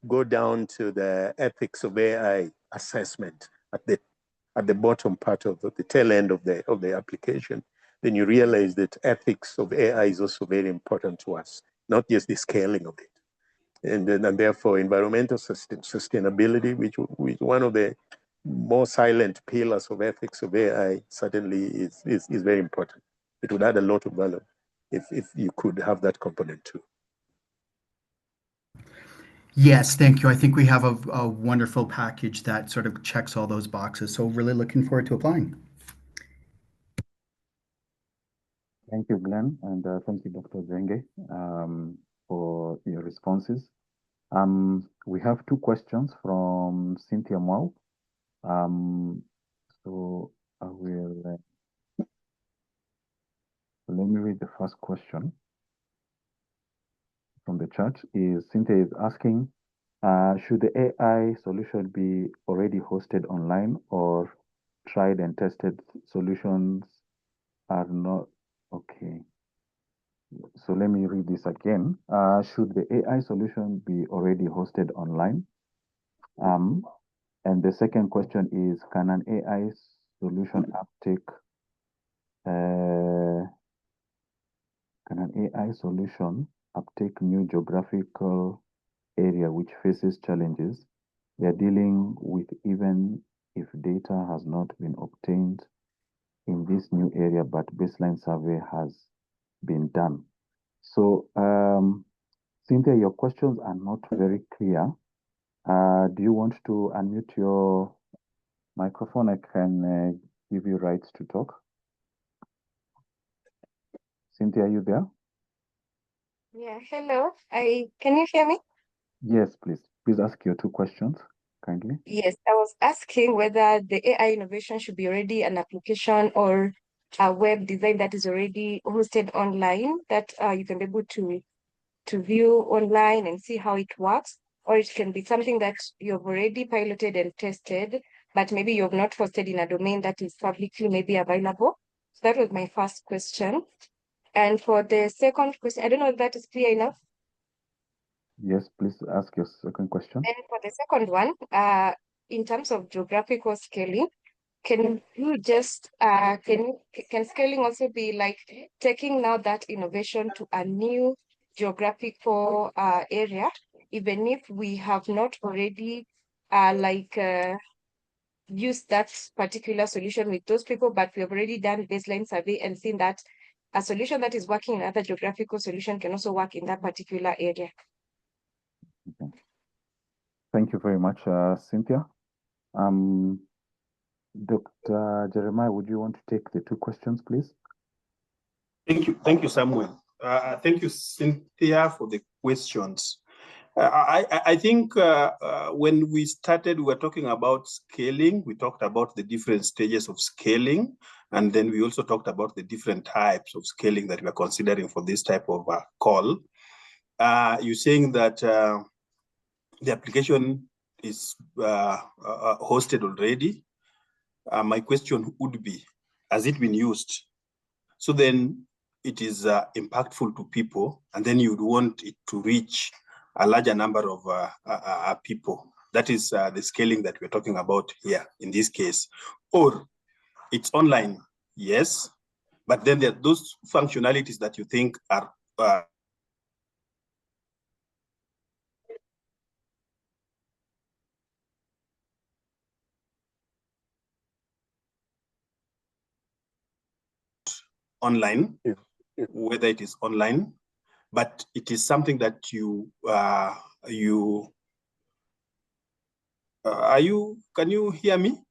go down to the ethics of AI assessment at the bottom part of the tail end of the application, then you realize that ethics of AI is also very important to us, not just the scaling of it. And therefore, environmental sustainability, which is one of the more silent pillars of ethics of AI, certainly is very important. It would add a lot of value if you could have that component too. Yes, thank you. I think we have a wonderful package that sort of checks all those boxes. So really looking forward to applying. Thank you, Glenn, and thank you, Dr. Zenge, for your responses. We have two questions from Cynthia Mwau. So I will let me read the first question from the chat. Cynthia is asking, should the AI solution be already hosted online, or tried and tested solutions are not? Okay. So let me read this again. Should the AI solution be already hosted online? And the second question is, can an AI solution uptake new geographical area which faces challenges we are dealing with, even if data has not been obtained in this new area, but baseline survey has been done? So, Cynthia, your questions are not very clear. Do you want to unmute your microphone? I can give you rights to talk. Cynthia, are you there? Yeah, hello. Can you hear me? Yes, please. Please ask your two questions, kindly. Yes, I was asking whether the AI innovation should be already an application or a web design that is already hosted online that you can be able to view online and see how it works, or it can be something that you've already piloted and tested, but maybe you've not hosted in a domain that is publicly maybe available. So that was my first question. And for the second question, I don't know if that is clear enough. Yes, please ask your second question. And for the second one, in terms of geographical scaling, can you just can scaling also be like taking now that innovation to a new geographical area, even if we have not already used that particular solution with those people, but we have already done baseline survey and seen that a solution that is working in other geographical solution can also work in that particular area. Okay. Thank you very much, Cynthia. Dr. Jeremiah, would you want to take the two questions, please? Thank you, Samuel. Thank you, Cynthia, for the questions. I think when we started, we were talking about scaling. We talked about the different stages of scaling, and then we also talked about the different types of scaling that we are considering for this type of call. You're saying that the application is hosted already. My question would be, has it been used? So then it is impactful to people, and then you'd want it to reach a larger number of people. That is the scaling that we're talking about here in this case. Or it's online, yes, but then there are those functionalities that you think are online, whether it is online, but it is something that can you hear me?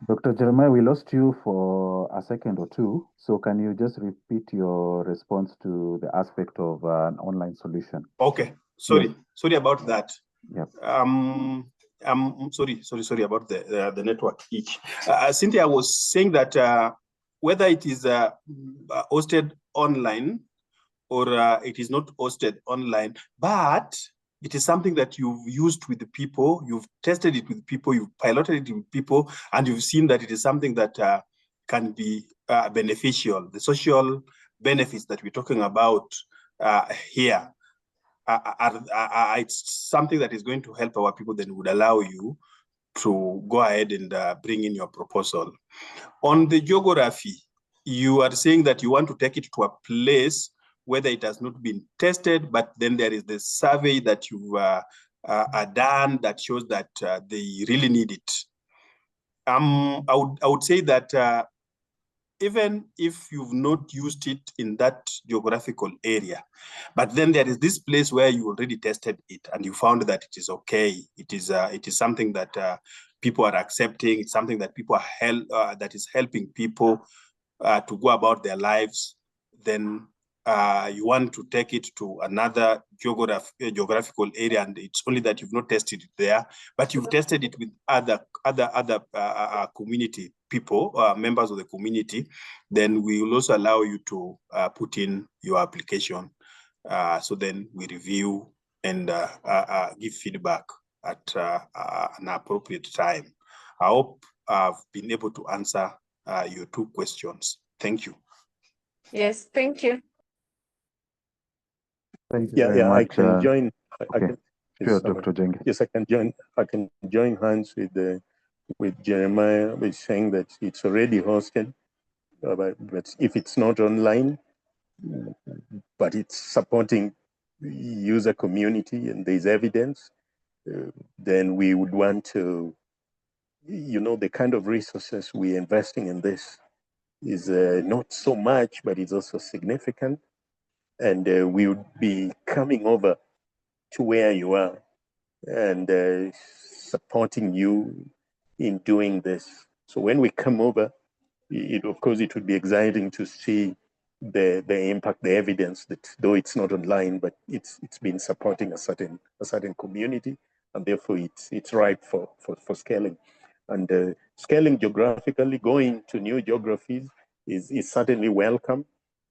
Dr. Jeremiah, we lost you for a second or two. So can you just repeat your response to the aspect of an online solution? Okay, sorry. Yes. Sorry about that. Yep. I'm sorry about the network each. Cynthia was saying that whether it is hosted online or it is not hosted online, but it is something that you've used with the people, you've tested it with people, you've piloted it with people, and you've seen that it is something that can be beneficial. The social benefits that we're talking about here it's something that is going to help our people, then would allow you to go ahead and bring in your proposal. On the geography, you are saying that you want to take it to a place whether it has not been tested, but then there is the survey that you've done that shows that they really need it. I would say that even if you've not used it in that geographical area, but then there is this place where you already tested it and you found that it is okay. It is something that people are accepting. It's something that people are that is helping people to go about their lives. Then you want to take it to another geographical area, and it's only that you've not tested it there, but you've tested it with other community people, members of the community. Then we will also allow you to put in your application. So then we review and give feedback at an appropriate time. I hope I've been able to answer your two questions. Thank you. Yes, thank you. Thank you very much. I can join. Okay. Sure, Dr. Jenge. Yes, I can join. I can join hands with Jeremiah with saying that it's already hosted, but if it's not online, but it's supporting user community and there's evidence, then we would want to, the kind of resources we're investing in this is not so much, but it's also significant. And we would be coming over to where you are and supporting you in doing this. So when we come over, of course, it would be exciting to see the impact, the evidence that though it's not online, but it's been supporting a certain community, and therefore it's ripe for scaling. And scaling geographically, going to new geographies is certainly welcome.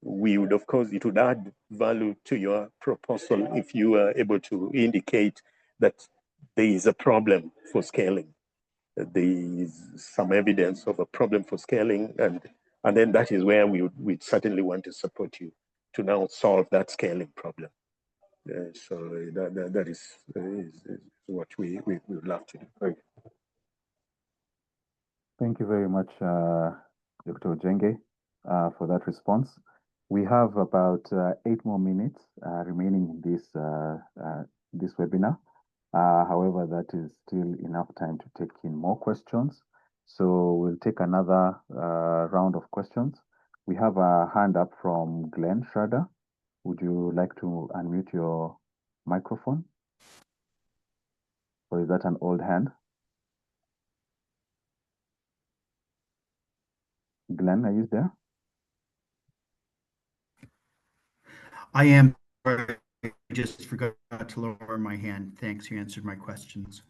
We would, of course, it would add value to your proposal if you are able to indicate that there is a problem for scaling. There is some evidence of a problem for scaling, and then that is where we'd certainly want to support you to now solve that scaling problem. So that is what we would love to do. Thank you. Thank you very much, Dr. Jenge, for that response. We have about 8 more minutes remaining in this webinar. However, that is still enough time to take in more questions. So we'll take another round of questions. We have a hand up from Glenn Schrader. Would you like to unmute your microphone? Or is that an old hand? Glenn, are you there? I am. I just forgot to lower my hand. Thanks, you answered my questions.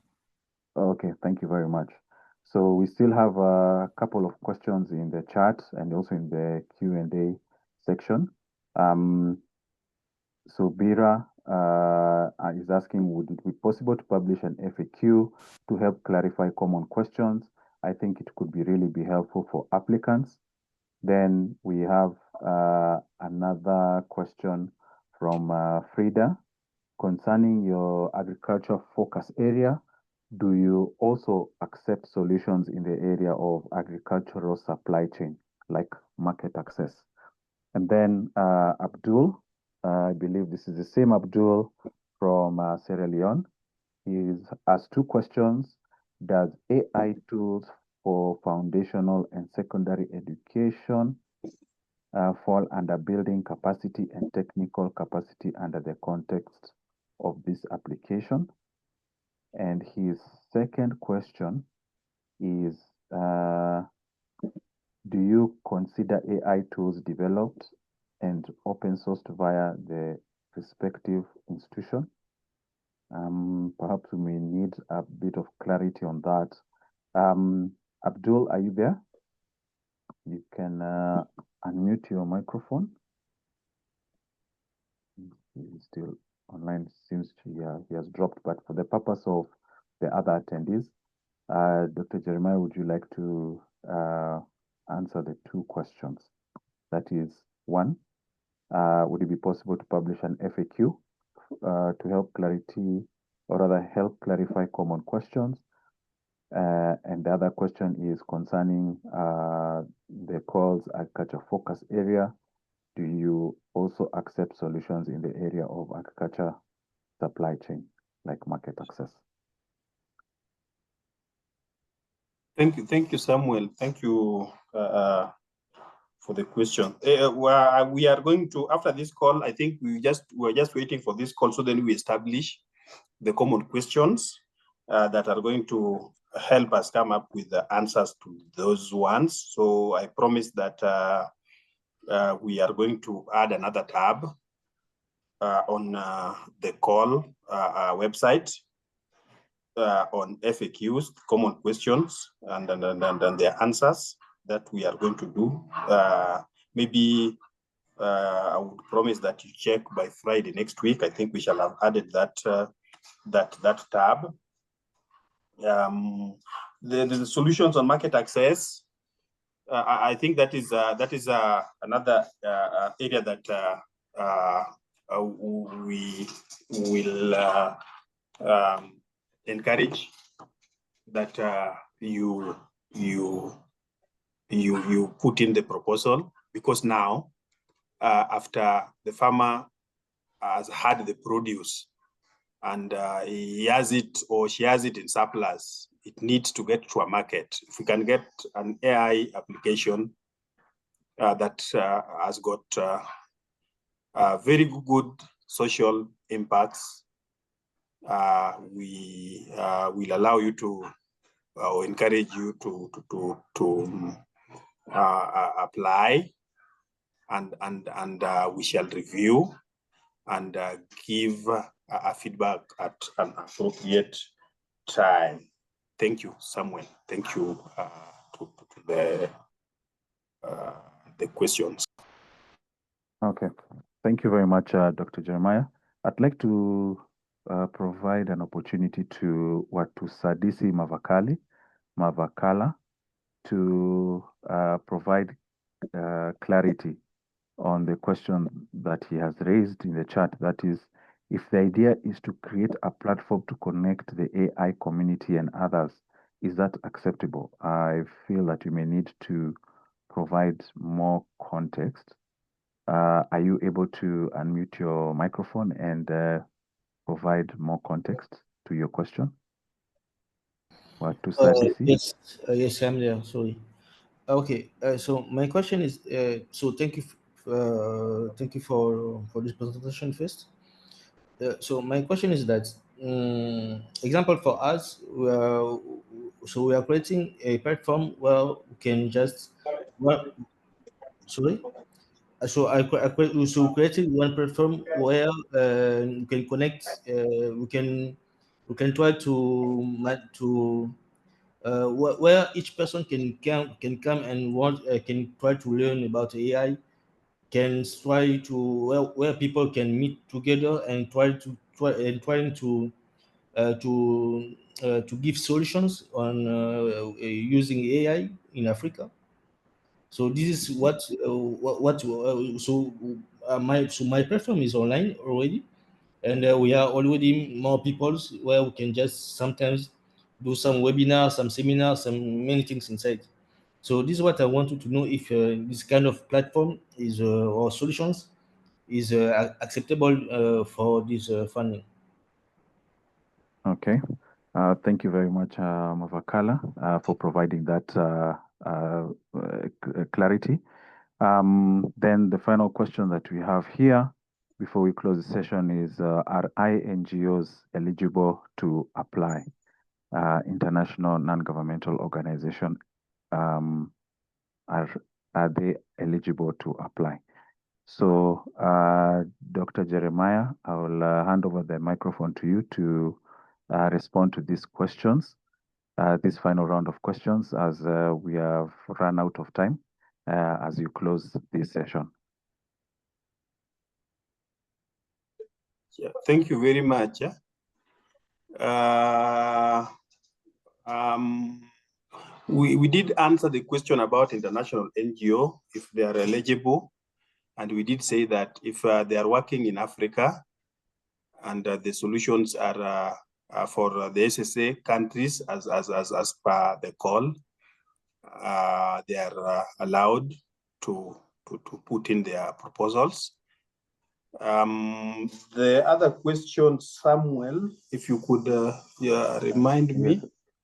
Okay, thank you very much. So we still have a couple of questions in the chat and also in the Q&A section. So Bira is asking, would it be possible to publish an FAQ to help clarify common questions? I think it could really be helpful for applicants. Then we have another question from Frida concerning your agriculture focus area. Do you also accept solutions in the area of agricultural supply chain, like market access? And then Abdul, I believe this is the same Abdul from Sierra Leone. He asked 2 questions. Does AI tools for foundational and secondary education fall under building capacity and technical capacity under the context of this application? And his second question is, do you consider AI tools developed and open sourced via the respective institution? Perhaps we may need a bit of clarity on that. Abdul, are you there? You can unmute your microphone. He's still online. Seems he has dropped, but for the purpose of the other attendees, Dr. Jeremiah, would you like to answer the 2 questions? That is, 1, would it be possible to publish an FAQ to help help clarify common questions? And the other question is concerning the calls agriculture focus area. Do you also accept solutions in the area of agriculture supply chain, like market access? Thank you, Samuel. Thank you, the question. We are going to, after this call, I think we're just waiting for this call, so then we establish the common questions that are going to help us come up with the answers to those ones. So I promise that we are going to add another tab on the call website on FAQs, common questions, and their answers that we are going to do. Maybe I would promise that you check by Friday next week. I think we shall have added that that tab. The solutions on market access. I think that is another area that we will encourage that you put in the proposal, because now after the farmer has had the produce and he has it or she has it in surplus, it needs to get to a market. If we can get an AI application that has got very good social impacts, we will allow you to or encourage you to apply, and we shall review and give a feedback at an appropriate time. Thank you, Samuel. Thank you to the questions. Okay, thank you very much, Dr. Jeremiah. I'd like to provide an opportunity to Watusadisi Mavakala to provide clarity on the question that he has raised in the chat. That is, if the idea is to create a platform to connect the AI community and others, is that acceptable? I feel that you may need to provide more context. Are you able to unmute your microphone and provide more context to your question? Yes, yes, I'm there. Sorry. Okay, so my question is, so thank you for this presentation first. So my question is that, example for us, we are creating a platform where we can just, sorry. So so creating one platform where we can connect, we can try to where each person can come and can try to learn about AI, can try to where people can meet together and trying to give solutions on using AI in Africa. So this is my platform is online already, and we are already more people where we can just sometimes do some webinars, some seminars, some many things inside. So this is what I wanted to know, if this kind of platform is or solutions is acceptable for this funding. Okay. Thank you very much, Mavakala, for providing that clarity. Then the final question that we have here before we close the session is, are INGOs eligible to apply? International non-governmental organization, are they eligible to apply? So, Dr. Jeremiah, I will hand over the microphone to you to respond to these questions, this final round of questions, as we have run out of time as you close this session. Yeah, thank you very much. We did answer the question about international NGO, if they are eligible. And we did say that if they are working in Africa and the solutions are for the SSA countries as per the call, they are allowed to put in their proposals. The other question, Samuel, if you could remind me.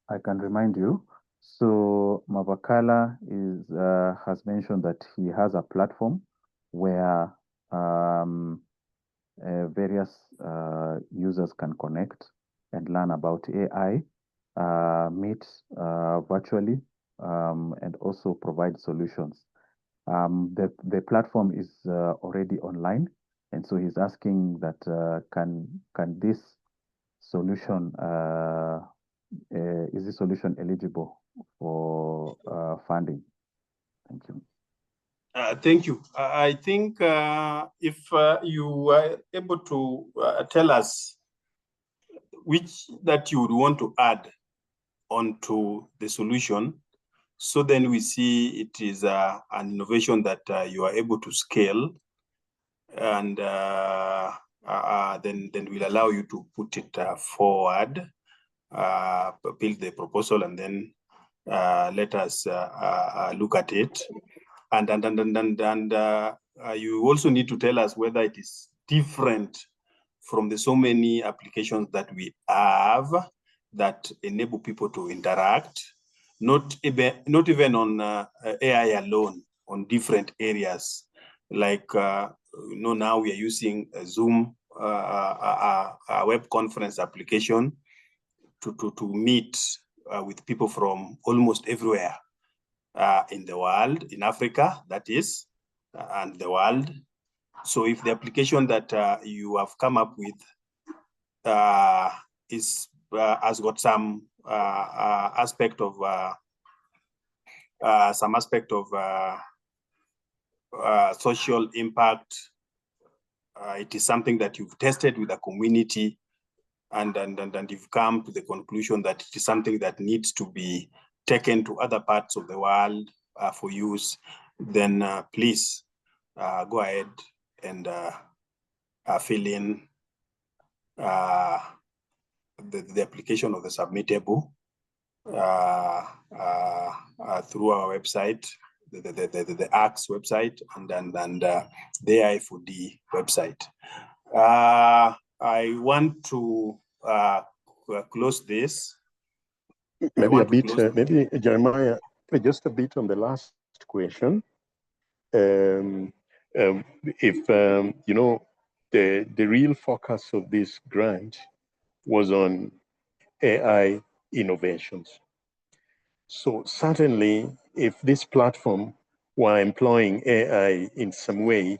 I can remind you. So Mavakala has mentioned that he has a platform where various users can connect and learn about AI, meet virtually, and also provide solutions. The platform is already online, and so he's asking that can this solution is this solution eligible for funding? Thank you. Thank you. I think if you are able to tell us which that you would want to add onto the solution, so then we see it is an innovation that you are able to scale, and then will allow you to put it forward, build the proposal, and then let us look at it. And you also need to tell us whether it is different from the so many applications that we have that enable people to interact, not even on AI alone, on different areas. Like, now we are using a Zoom, a web conference application to meet with people from almost everywhere in the world, in Africa, that is, and the world. So if the application that you have come up with has got some aspect of social impact, it is something that you've tested with the community, and you've come to the conclusion that it is something that needs to be taken to other parts of the world for use, then please go ahead and fill in the application of the submittable through our website, the ACTS website, and the AI4D website. I want to close this. Maybe Jeremiah, just a bit on the last question. If the real focus of this grant was on AI innovations. So certainly, if this platform were employing AI in some way,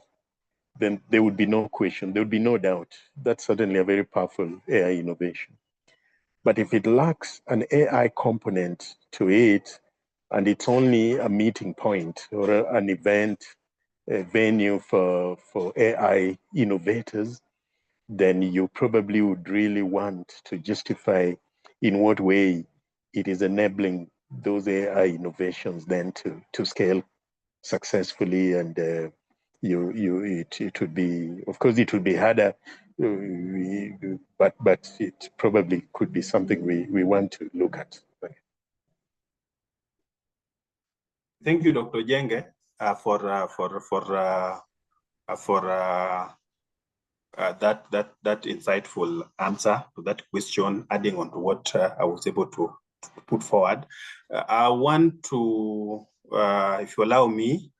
then there would be no question, there would be no doubt. That's certainly a very powerful AI innovation. But if it lacks an AI component to it, and it's only a meeting point or an event, a venue for AI innovators, then you probably would really want to justify in what way it is enabling those AI innovations then to scale successfully, and it would be, of course, it would be harder, but it probably could be something we want to look at. Thank you, Dr. Jenge, for that insightful answer to that question, adding on to what I was able to put forward. I want to, if you allow me,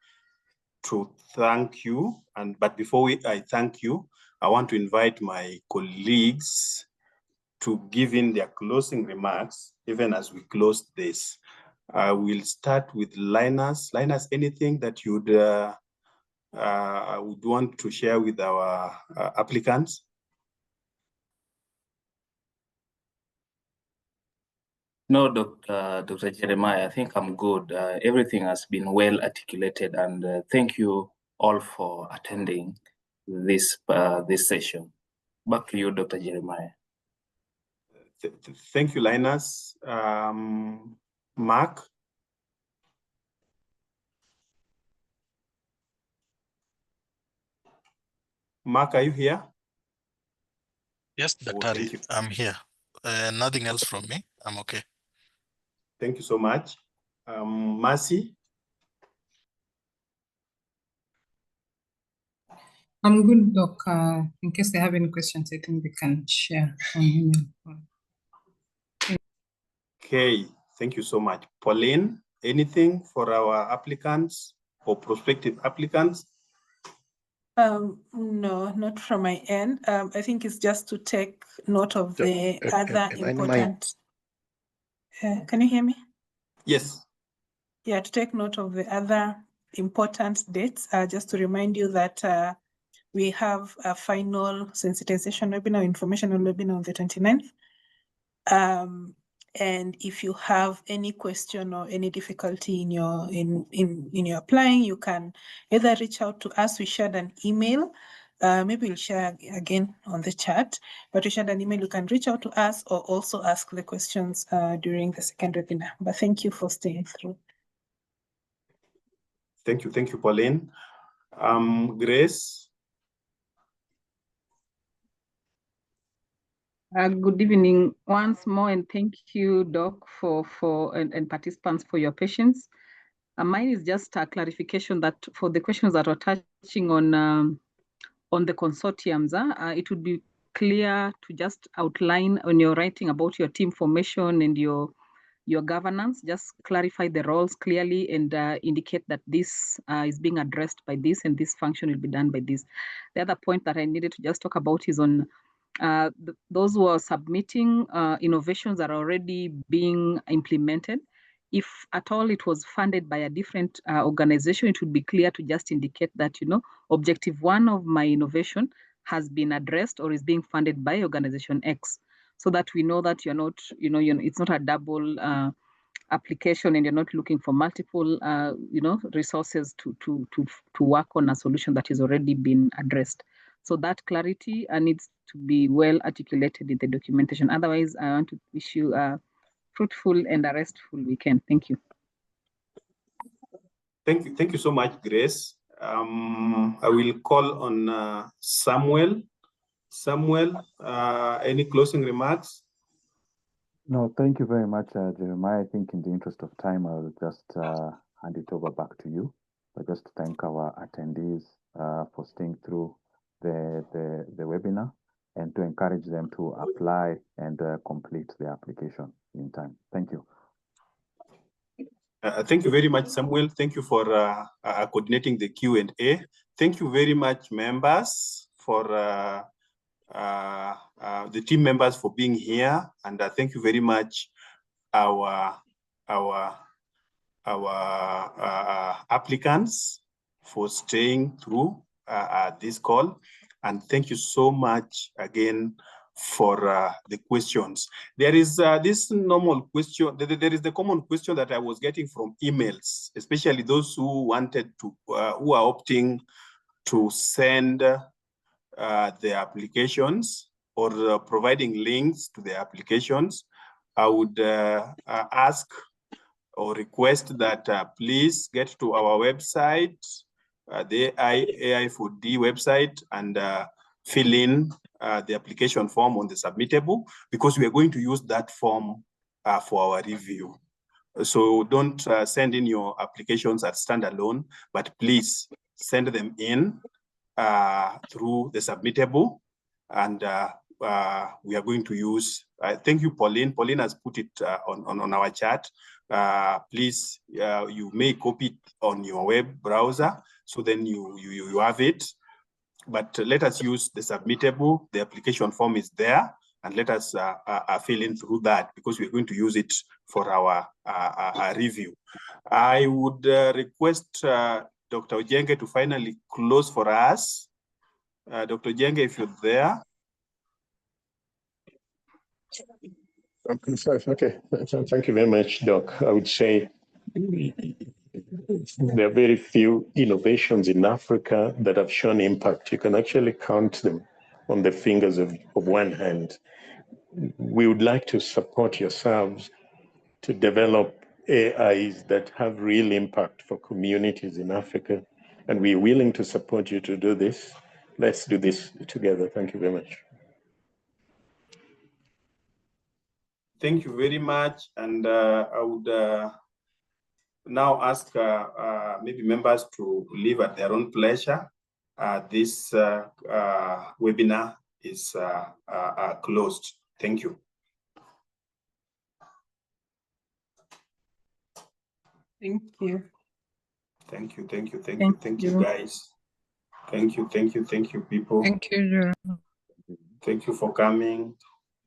to thank you. But before I thank you, I want to invite my colleagues to give in their closing remarks, even as we close this. I will start with Linus. Linus, anything that you'd would want to share with our applicants? No, Dr. Jeremiah, I think I'm good. Everything has been well articulated, and thank you all for attending this session. Back to you, Dr. Jeremiah. Thank you, Linus. Mark? Mark, are you here? Yes, Daktari, I'm here. Nothing else from me. I'm okay. Thank you so much. Mercy? I'm good, Doc. In case they have any questions, I think they can share on email. Okay, Thank you so much. Pauline, anything for our applicants or prospective applicants? No, not from my end. I think it's just to take note of the other important. Can you hear me? Yes. Yeah, to take note of the other important dates. Just to remind you that we have a final sensitization webinar, informational webinar on the 29th. And if you have any question or any difficulty in your applying, you can either reach out to us. We shared an email. Maybe we'll share again on the chat, but we shared an email. You can reach out to us or also ask the questions during the second webinar. But thank you for staying through. Thank you, Pauline. Grace. Good evening once more, and thank you, Doc, and participants for your patience. Mine is just a clarification that for the questions that are touching on the consortiums, it would be clear to just outline when you're writing about your team formation and your governance, just clarify the roles clearly and indicate that this is being addressed by this and this function will be done by this. The other point that I needed to just talk about is on those who are submitting innovations that are already being implemented. If at all it was funded by a different organization, it would be clear to just indicate that, objective 1 of my innovation has been addressed or is being funded by organization X, so that we know that you're not, it's not a double application and you're not looking for multiple, resources to work on a solution that has already been addressed. So that clarity needs to be well articulated in the documentation. Otherwise, I want to wish you a fruitful and a restful weekend. Thank you. Thank you so much, Grace. I will call on Samuel. Samuel, any closing remarks? No, thank you very much, Jeremiah. I think in the interest of time, I'll just hand it over back to you. But just to thank our attendees for staying through the webinar and to encourage them to apply and complete the application in time. Thank you. Thank you very much, Samuel. Thank you for coordinating the Q&A. Thank you very much, members, for the team members for being here. And thank you very much, our applicants for staying through this call. And thank you so much again for the questions. There is this normal question, there is the common question that I was getting from emails, especially those who wanted to, who are opting to send the applications or providing links to the applications. I would ask or request that please get to our website, the AI4D website, and fill in the application form on the submittable, because we are going to use that form for our review. So don't send in your applications as standalone, but please send them in through the submittable, and we are going to use, thank you, Pauline. Pauline has put it on our chat. Please, you may copy it on your web browser, so then you have it. But let us use the submittable. The application form is there, and let us fill in through that, because we're going to use it for our review. I would request Dr. Ojenge to finally close for us. Dr. Ojenge, if you're there. Okay, thank you very much, Doc. I would say there are very few innovations in Africa that have shown impact. You can actually count them on the fingers of one hand. We would like to support yourselves to develop AIs that have real impact for communities in Africa, and we're willing to support you to do this. Let's do this together. Thank you very much. Thank you very much. And I would now ask maybe members to leave at their own pleasure. This webinar is closed. Thank you. Thank you. Thank you, thank you, guys. Thank you, people. Thank you, Jerome. Thank you for coming.